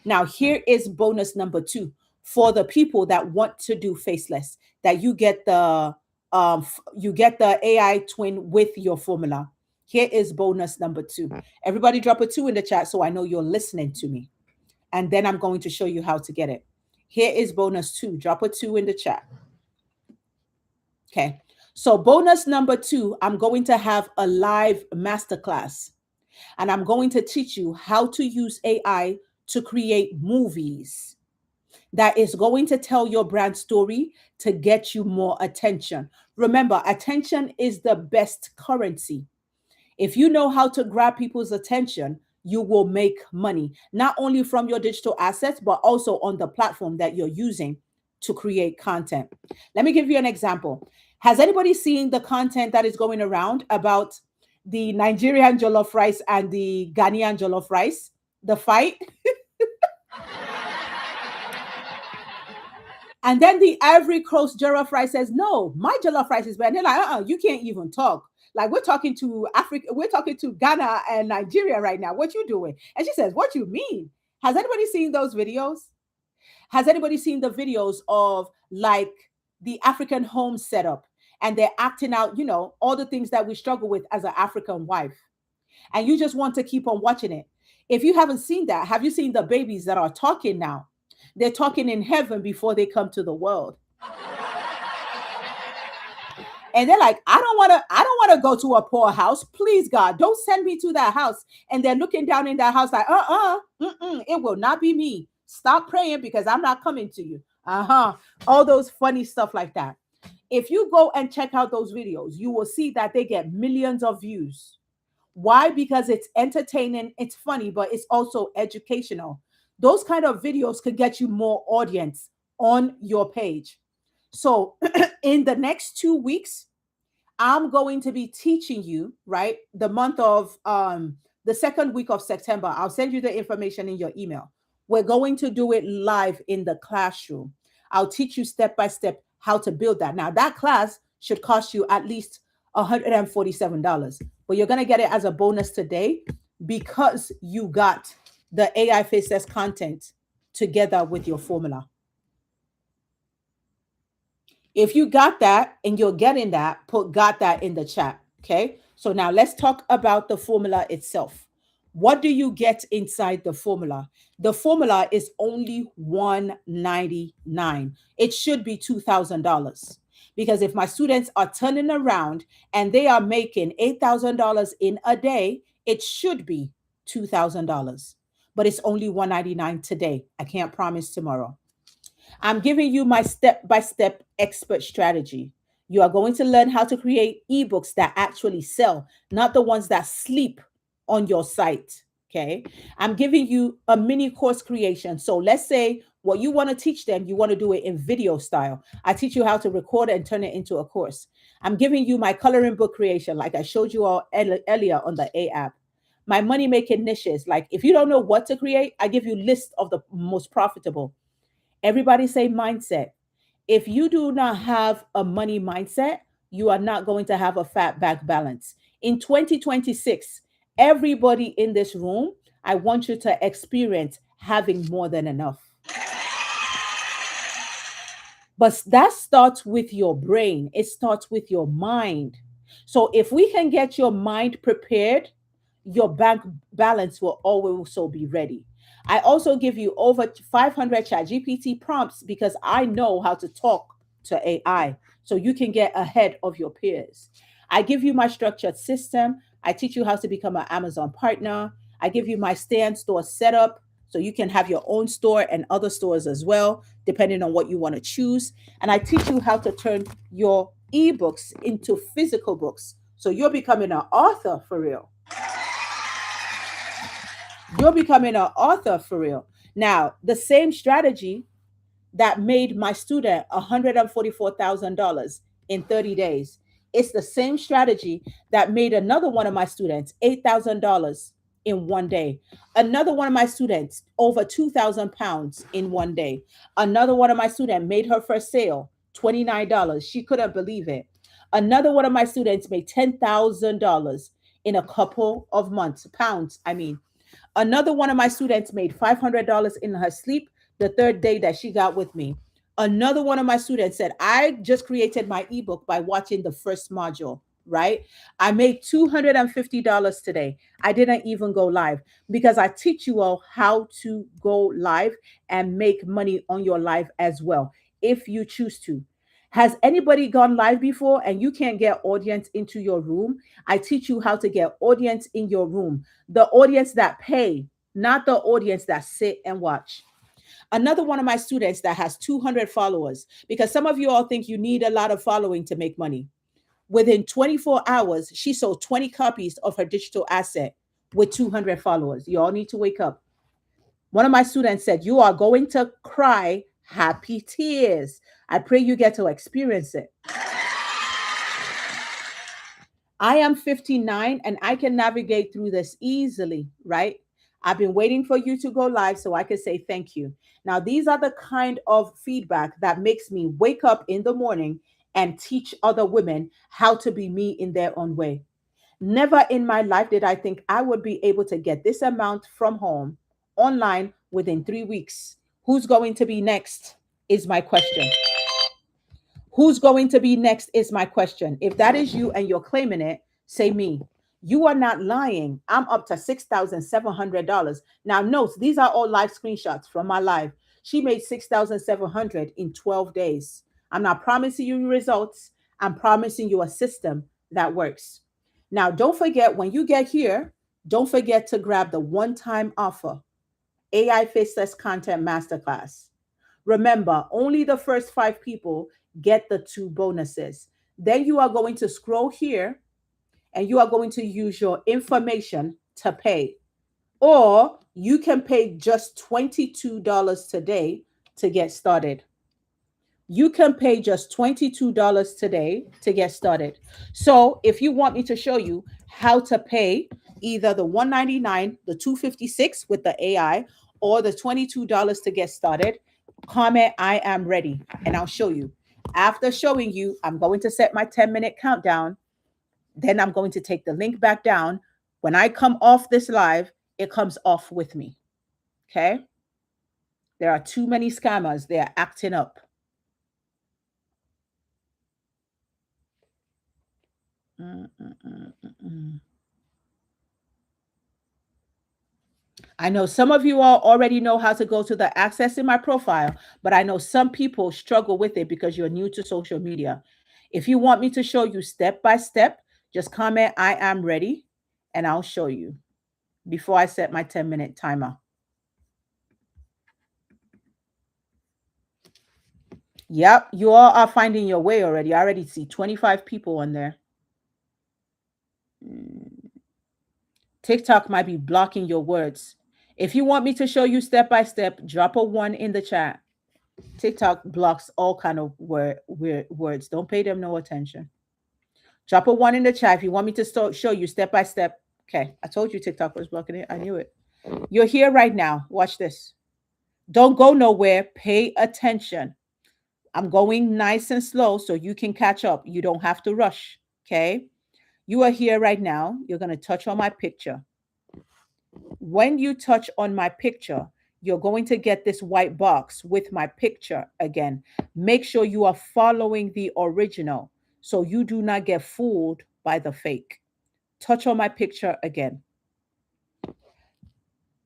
Now, here is bonus number 2 for the people that want to do faceless, that you get the AI twin with your formula. Here is bonus number 2. Everybody drop a 2 in the chat so I know you're listening to me. And then I'm going to show you how to get it. Here is bonus 2. Drop a 2 in the chat. Okay. So bonus number 2, I'm going to have a live masterclass. And I'm going to teach you how to use AI to create movies that is going to tell your brand story to get you more attention. Remember, attention is the best currency. If you know how to grab people's attention, you will make money, not only from your digital assets, but also on the platform that you're using to create content. Let me give you an example. Has anybody seen the content that is going around about the Nigerian jollof rice and the Ghanaian jollof rice, the fight? And then the Ivory Coast jollof rice says, no, my jollof rice is better. And they're like, you can't even talk. Like, we're talking to Africa, we're talking to Ghana and Nigeria right now. What you doing? And she says, what you mean? Has anybody seen those videos? Has anybody seen the videos of like the African home setup and they're acting out, all the things that we struggle with as an African wife? And you just want to keep on watching it. If you haven't seen that, have you seen the babies that are talking now? They're talking in heaven before they come to the world. And they're like, I don't want to go to a poor house. Please, God, don't send me to that house. And they're looking down in that house like, it will not be me. Stop praying because I'm not coming to you. All those funny stuff like that. If you go and check out those videos, you will see that they get millions of views. Why? Because it's entertaining, it's funny, but it's also educational. Those kind of videos could get you more audience on your page. So in the next 2 weeks, I'm going to be teaching you, right? The month of the second week of September. I'll send you the information in your email. We're going to do it live in the classroom. I'll teach you step by step how to build that. Now, that class should cost you at least $147, but you're going to get it as a bonus today because you got the AI Faceless content together with your formula. If you got that and you're getting that, got that in the chat. Okay. So now let's talk about the formula itself. What do you get inside the formula? The formula is only $199. It should be $2,000 because if my students are turning around and they are making $8,000 in a day, it should be $2,000. But it's only $199 today. I can't promise tomorrow. I'm giving you my step-by-step expert strategy. You are going to learn how to create ebooks that actually sell, not the ones that sleep on your site. Okay. I'm giving you a mini course creation. So let's say what you want to teach them, you want to do it in video style. I teach you how to record and turn it into a course. I'm giving you my coloring book creation, like I showed you all earlier on the A app. My money making niches. Like if you don't know what to create, I give you lists of the most profitable. Everybody say mindset. If you do not have a money mindset, you are not going to have a fat back balance. In 2026, everybody in this room, I want you to experience having more than enough. But that starts with your brain. It starts with your mind. So if we can get your mind prepared, your bank balance will also be ready. I also give you over 500 ChatGPT prompts because I know how to talk to AI so you can get ahead of your peers. I give you my structured system. I teach you how to become an Amazon partner. I give you my stand store setup so you can have your own store and other stores as well, depending on what you want to choose. And I teach you how to turn your ebooks into physical books. So you're becoming an author for real. You're becoming an author for real. Now, the same strategy that made my student $144,000 in 30 days, it's the same strategy that made another one of my students $8,000 in one day. Another one of my students, over 2,000 pounds in one day. Another one of my students made her first sale, $29. She couldn't believe it. Another one of my students made $10,000 in a couple of months, pounds, I mean. Another one of my students made $500 in her sleep the third day that she got with me. Another one of my students said, I just created my ebook by watching the first module, right? I made $250 today. I didn't even go live because I teach you all how to go live and make money on your live as well, if you choose to. Has anybody gone live before and you can't get audience into your room? I teach you how to get audience in your room, the audience that pay, not the audience that sit and watch. Another one of my students that has 200 followers, because some of you all think you need a lot of following to make money. Within 24 hours, she sold 20 copies of her digital asset with 200 followers. You all need to wake up. One of my students said, you are going to cry happy tears. I pray you get to experience it. I am 59 and I can navigate through this easily, right? I've been waiting for you to go live so I can say thank you. Now, these are the kind of feedback that makes me wake up in the morning and teach other women how to be me in their own way. Never in my life did I think I would be able to get this amount from home online within 3 weeks. Who's going to be next? Is my question. Who's going to be next is my question. If that is you and you're claiming it, say me. You are not lying. I'm up to $6,700. Now, note, these are all live screenshots from my live. She made 6,700 in 12 days. I'm not promising you results. I'm promising you a system that works. Now, don't forget when you get here, don't forget to grab the one-time offer, AI Faceless Content Masterclass. Remember, only the first 5 people get the 2 bonuses. Then you are going to scroll here and you are going to use your information to pay. Or you can pay just $22 today to get started. You can pay just $22 today to get started. So if you want me to show you how to pay either the 199, the 256 with the AI, or the $22 to get started, comment I am ready and I'll show you. After showing you, I'm going to set my 10-minute countdown. Then I'm going to take the link back down. When I come off this live, it comes off with me. Okay? There are too many scammers. They're acting up. I know some of you all already know how to go to the access in my profile, but I know some people struggle with it because you're new to social media. If you want me to show you step by step, just comment I am ready and I'll show you before I set my 10-minute timer. Yep, you all are finding your way already. I already see 25 people on there. TikTok might be blocking your words. If you want me to show you step by step, drop a 1 in the chat. TikTok blocks all kind of weird words. Don't pay them no attention. Drop a 1 in the chat if you want me to show you step by step. Okay, I told you TikTok was blocking it. I knew it. You're here right now. Watch this. Don't go nowhere. Pay attention. I'm going nice and slow so you can catch up. You don't have to rush. Okay. You are here right now. You're going to touch on my picture. When you touch on my picture, you're going to get this white box with my picture again. Make sure you are following the original so you do not get fooled by the fake. Touch on my picture again.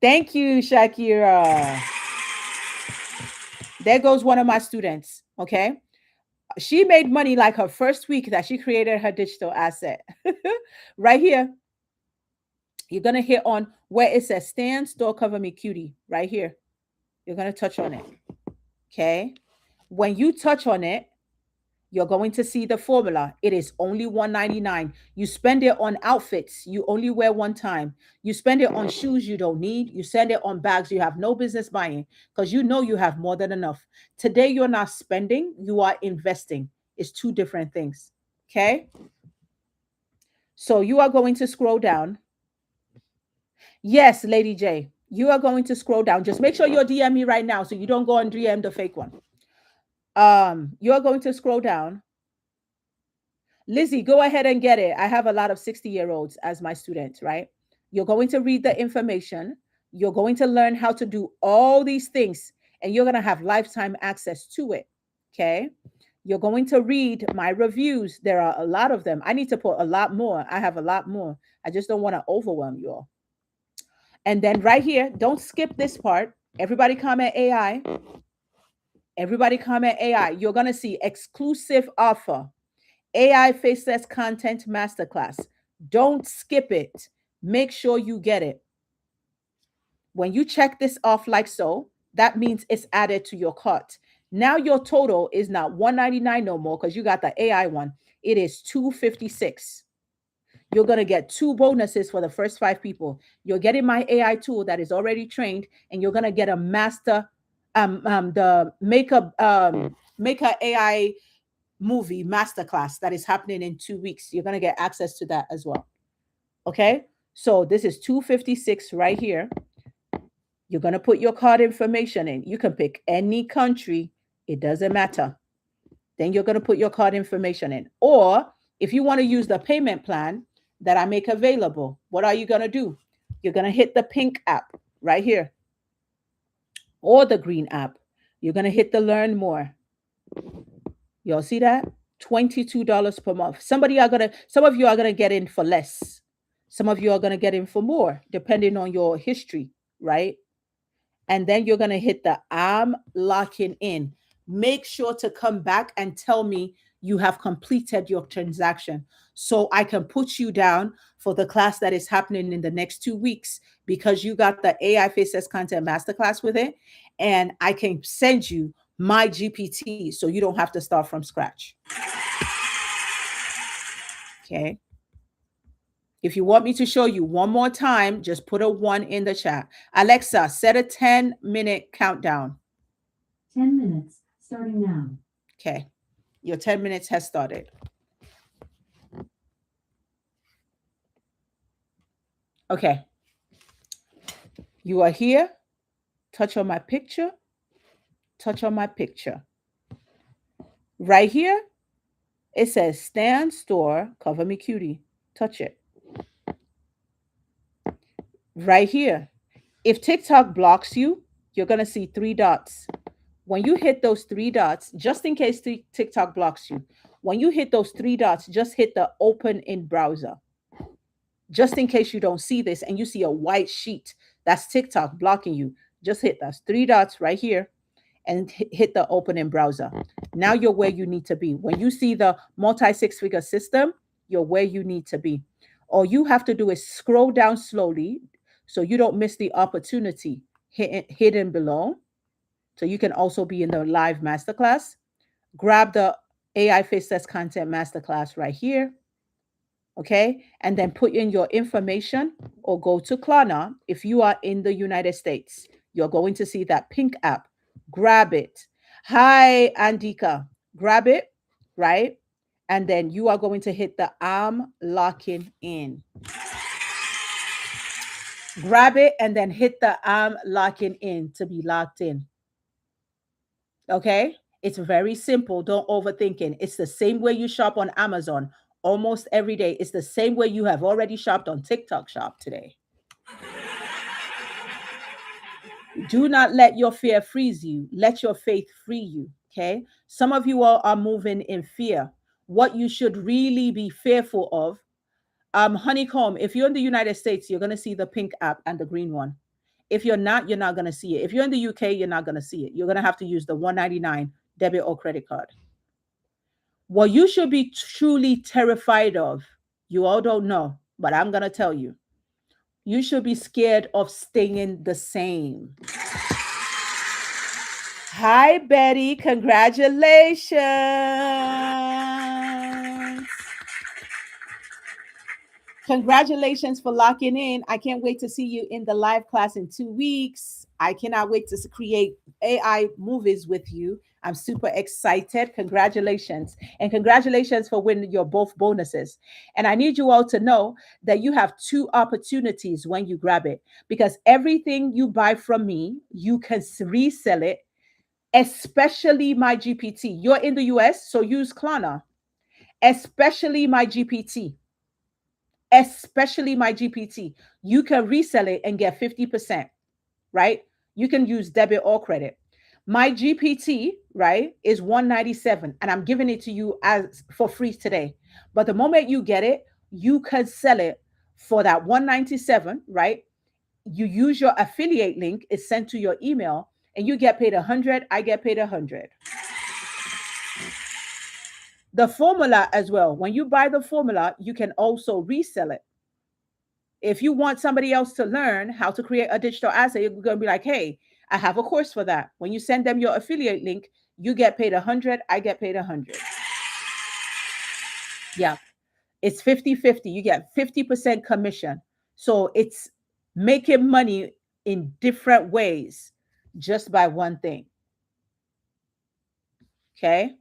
Thank you, Shakira. There goes one of my students. Okay. She made money like her first week that she created her digital asset. Right here. You're going to hit on where it says stand store cover me cutie right here. You're going to touch on it. Okay. When you touch on it, you're going to see the formula. It is only $199. You spend it on outfits you only wear one time. You spend it on shoes you don't need. You spend it on bags you have no business buying because you know you have more than enough. Today, you're not spending, you are investing. It's 2 different things. Okay. So you are going to scroll down. Yes, Lady J. You are going to scroll down. Just make sure you're DM me right now so you don't go and DM the fake one. You're going to scroll down. Lizzie, go ahead and get it. I have a lot of 60-year-olds as my students, right? You're going to read the information. You're going to learn how to do all these things, and you're going to have lifetime access to it. Okay. You're going to read my reviews. There are a lot of them. I need to put a lot more. I have a lot more. I just don't want to overwhelm you all. And then right here, don't skip this part. Everybody comment AI. Everybody comment AI. You're going to see exclusive offer. AI Faceless Content Masterclass. Don't skip it. Make sure you get it. When you check this off like so, that means it's added to your cart. Now your total is not 199 no more because you got the AI one. It is 256. You're going to get 2 bonuses for the first 5 people. You're getting my AI tool that is already trained, and you're going to get a master, the Maker AI movie masterclass that is happening in 2 weeks. You're going to get access to that as well. Okay. So this is 256 right here. You're going to put your card information in. You can pick any country. It doesn't matter. Then you're going to put your card information in. Or if you want to use the payment plan that I make available, what are you going to do? You're going to hit the pink app right here or the green app. You're going to hit the learn more. Y'all see that? $22 per month. Some of you are gonna get in for less. Some of you are gonna get in for more, depending on your history, right? And then you're gonna hit the I'm locking in. Make sure to come back and tell me you have completed your transaction so I can put you down for the class that is happening in the next 2 weeks because you got the AI Faceless Content Masterclass with it. And I can send you my GPT so you don't have to start from scratch. Okay. If you want me to show you one more time, just put a 1 in the chat. Alexa, set a 10-minute countdown. 10 minutes, starting now. Okay. Your 10 minutes has started. Okay. You are here. Touch on my picture. Touch on my picture. Right here, it says Stan Store, Cover Me Cutie. Touch it. Right here. If TikTok blocks you, you're going to see 3 dots. When you hit those 3 dots, just in case TikTok blocks you, when you hit those 3 dots, just hit the open in browser. Just in case you don't see this and you see a white sheet, that's TikTok blocking you. Just hit those 3 dots right here and hit the open in browser. Now you're where you need to be. When you see the multi-6-figure system, you're where you need to be. All you have to do is scroll down slowly so you don't miss the opportunity hidden below. So you can also be in the live masterclass. Grab the AI Faceless Content Masterclass right here. Okay. And then put in your information or go to Klarna. If you are in the United States, you're going to see that pink app. Grab it. Hi, Andika. Grab it, right? And then you are going to hit the I'm locking in. Grab it and then hit the I'm locking in to be locked in. Okay? It's very simple. Don't overthink it. It's the same way you shop on Amazon almost every day. It's the same way you have already shopped on TikTok Shop today. Do not let your fear freeze you. Let your faith free you. Okay? Some of you all are moving in fear. What you should really be fearful of, Honeycomb, if you're in the United States, you're going to see the pink app and the green one. If you're not going to see it. If you're in the UK, you're not going to see it. You're going to have to use the 199 debit or credit card. What you should be truly terrified of, you all don't know, but I'm going to tell you. You should be scared of staying the same. Hi, Betty. Congratulations. Congratulations for locking in. I can't wait to see you in the live class in 2 weeks. I cannot wait to create AI movies with you. I'm super excited. Congratulations. And congratulations for winning your both bonuses. And I need you all to know that you have two opportunities when you grab it, because everything you buy from me, you can resell it, especially my GPT. You're in the US, so use Klarna, especially my GPT. Especially my GPT. You can resell it and get 50%, right? You can use debit or credit. My GPT, right, is 197, and I'm giving it to you as for free today. But the moment you get it, you could sell it for that 197, right? You use your affiliate link, it's sent to your email, and you get paid 100. I get paid 100. The formula as well. When you buy the formula, you can also resell it. If you want somebody else to learn how to create a digital asset, you're going to be like, hey, I have a course for that. When you send them your affiliate link, you get paid 100. I get paid 100. Yeah. It's 50-50. You get 50% commission. So it's making money in different ways just by one thing. Okay.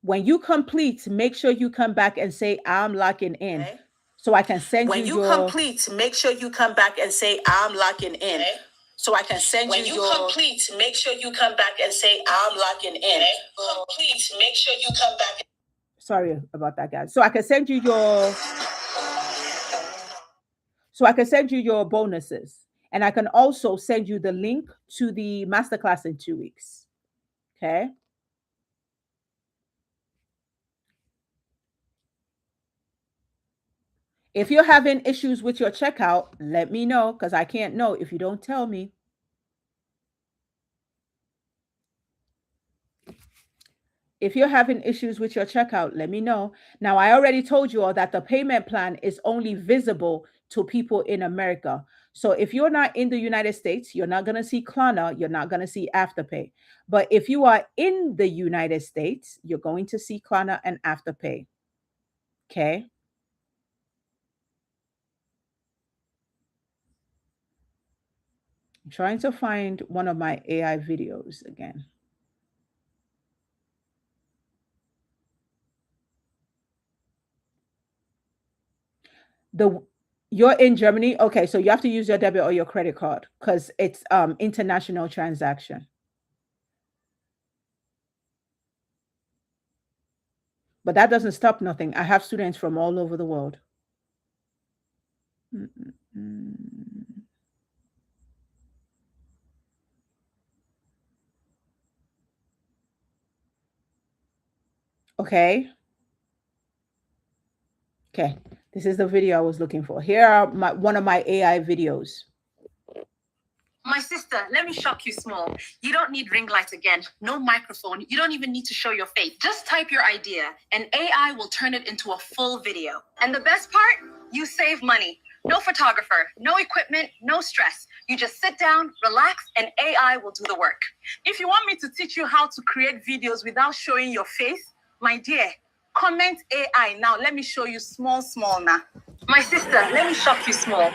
When you complete, make sure you come back and say, I'm locking in. Okay. So I can send when you complete, make sure you come back and say, I'm locking in. Okay. So I can send you your... When you complete, make sure you come back and say, I'm locking in. Okay. Complete, make sure you come back. Sorry about that, guys. So I can send you your... So I can send you your bonuses. And I can also send you the link to the masterclass in 2 weeks. Okay. If you're having issues with your checkout, let me know, because I can't know if you don't tell me. If you're having issues with your checkout, let me know. Now, I already told you all that the payment plan is only visible to people in America. So if you're not in the United States, you're not going to see Klarna, you're not going to see Afterpay. But if you are in the United States, you're going to see Klarna and Afterpay. Okay. I'm trying to find one of my AI videos again. You're in Germany. Okay, so you have to use your debit or your credit card because it's international transaction. But that doesn't stop nothing. I have students from all over the world. Okay. Okay. This is the video I was looking for. Here are one of my AI videos. My sister, let me shock you small. You don't need ring light again. No microphone. You don't even need to show your face. Just type your idea and AI will turn it into a full video. And the best part, you save money. No photographer, no equipment, no stress. You just sit down, relax, and AI will do the work. If you want me to teach you how to create videos without showing your face, my dear, comment AI now. Let me show you small now. My sister, let me shock you small.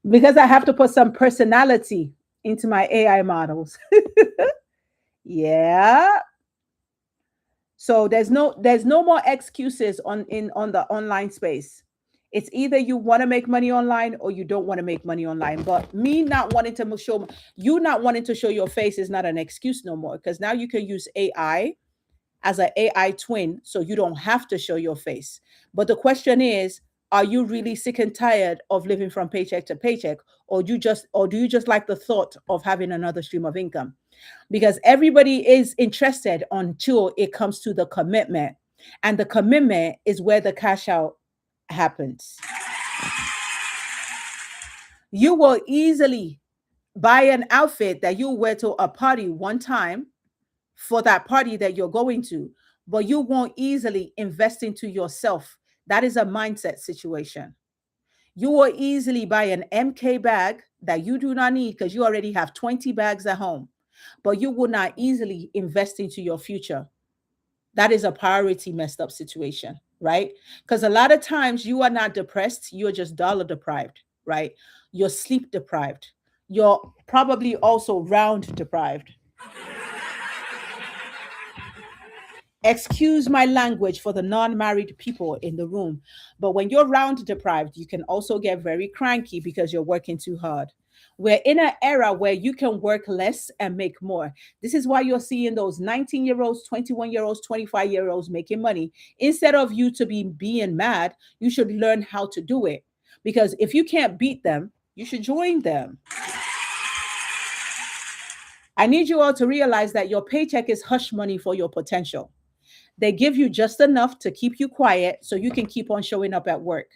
Because I have to put some personality into my AI models. Yeah. So there's no more excuses on the online space. It's either you want to make money online or you don't want to make money online. But me not wanting to show you not wanting to show your face is not an excuse no more, because now you can use AI as an AI twin, so you don't have to show your face. But the question is, are you really sick and tired of living from paycheck to paycheck, or do you just like the thought of having another stream of income? Because everybody is interested until it comes to the commitment, and the commitment is where the cash out happens. You will easily buy an outfit that you wear to a party one time for that party that you're going to, but you won't easily invest into yourself. That is a mindset situation. You will easily buy an MK bag that you do not need because you already have 20 bags at home, but you will not easily invest into your future. That is a priority messed up situation, right? Because a lot of times you are not depressed, you're just dollar deprived, right? You're sleep deprived. You're probably also round deprived. Excuse my language for the non-married people in the room, but when you're round deprived, you can also get very cranky because you're working too hard. We're in an era where you can work less and make more. This is why you're seeing those 19-year-olds, 21-year-olds, 25-year-olds making money. Instead of you to be being mad, you should learn how to do it. Because if you can't beat them, you should join them. I need you all to realize that your paycheck is hush money for your potential. They give you just enough to keep you quiet so you can keep on showing up at work.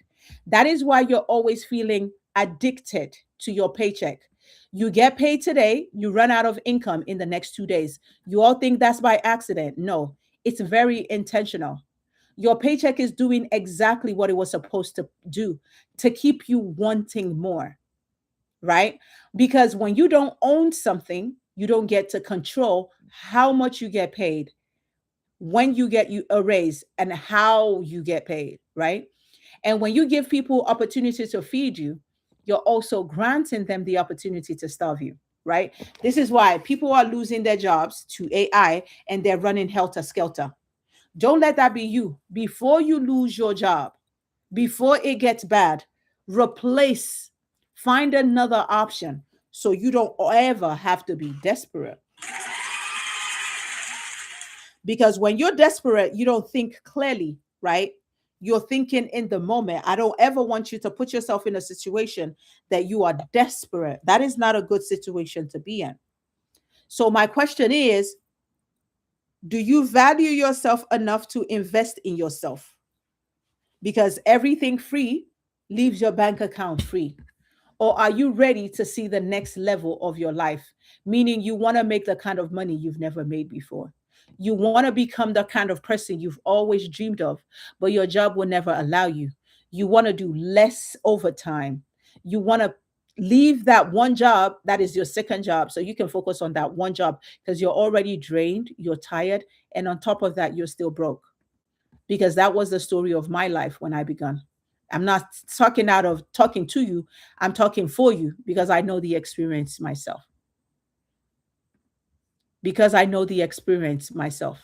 That is why you're always feeling addicted to your paycheck. You get paid today, you run out of income in the next 2 days. You all think that's by accident. No, it's very intentional. Your paycheck is doing exactly what it was supposed to do to keep you wanting more, right? Because when you don't own something, you don't get to control how much you get paid, when you get you a raise, and how you get paid, right? And when you give people opportunity to feed you, you're also granting them the opportunity to starve you, right? This is why people are losing their jobs to AI and they're running helter skelter. Don't let that be you. Before you lose your job, before it gets bad, replace, find another option so you don't ever have to be desperate. Because when you're desperate, you don't think clearly, right? You're thinking in the moment. I don't ever want you to put yourself in a situation that you are desperate. That is not a good situation to be in. So, my question is, do you value yourself enough to invest in yourself? Because everything free leaves your bank account free. Or are you ready to see the next level of your life? Meaning you want to make the kind of money you've never made before. You want to become the kind of person you've always dreamed of, but your job will never allow you. You want to do less overtime. You want to leave that one job that is your second job so you can focus on that one job because you're already drained, you're tired, and on top of that, you're still broke. Because that was the story of my life when I began. I'm not talking out of talking to you, I'm talking for you because I know the experience myself. Because I know the experience myself.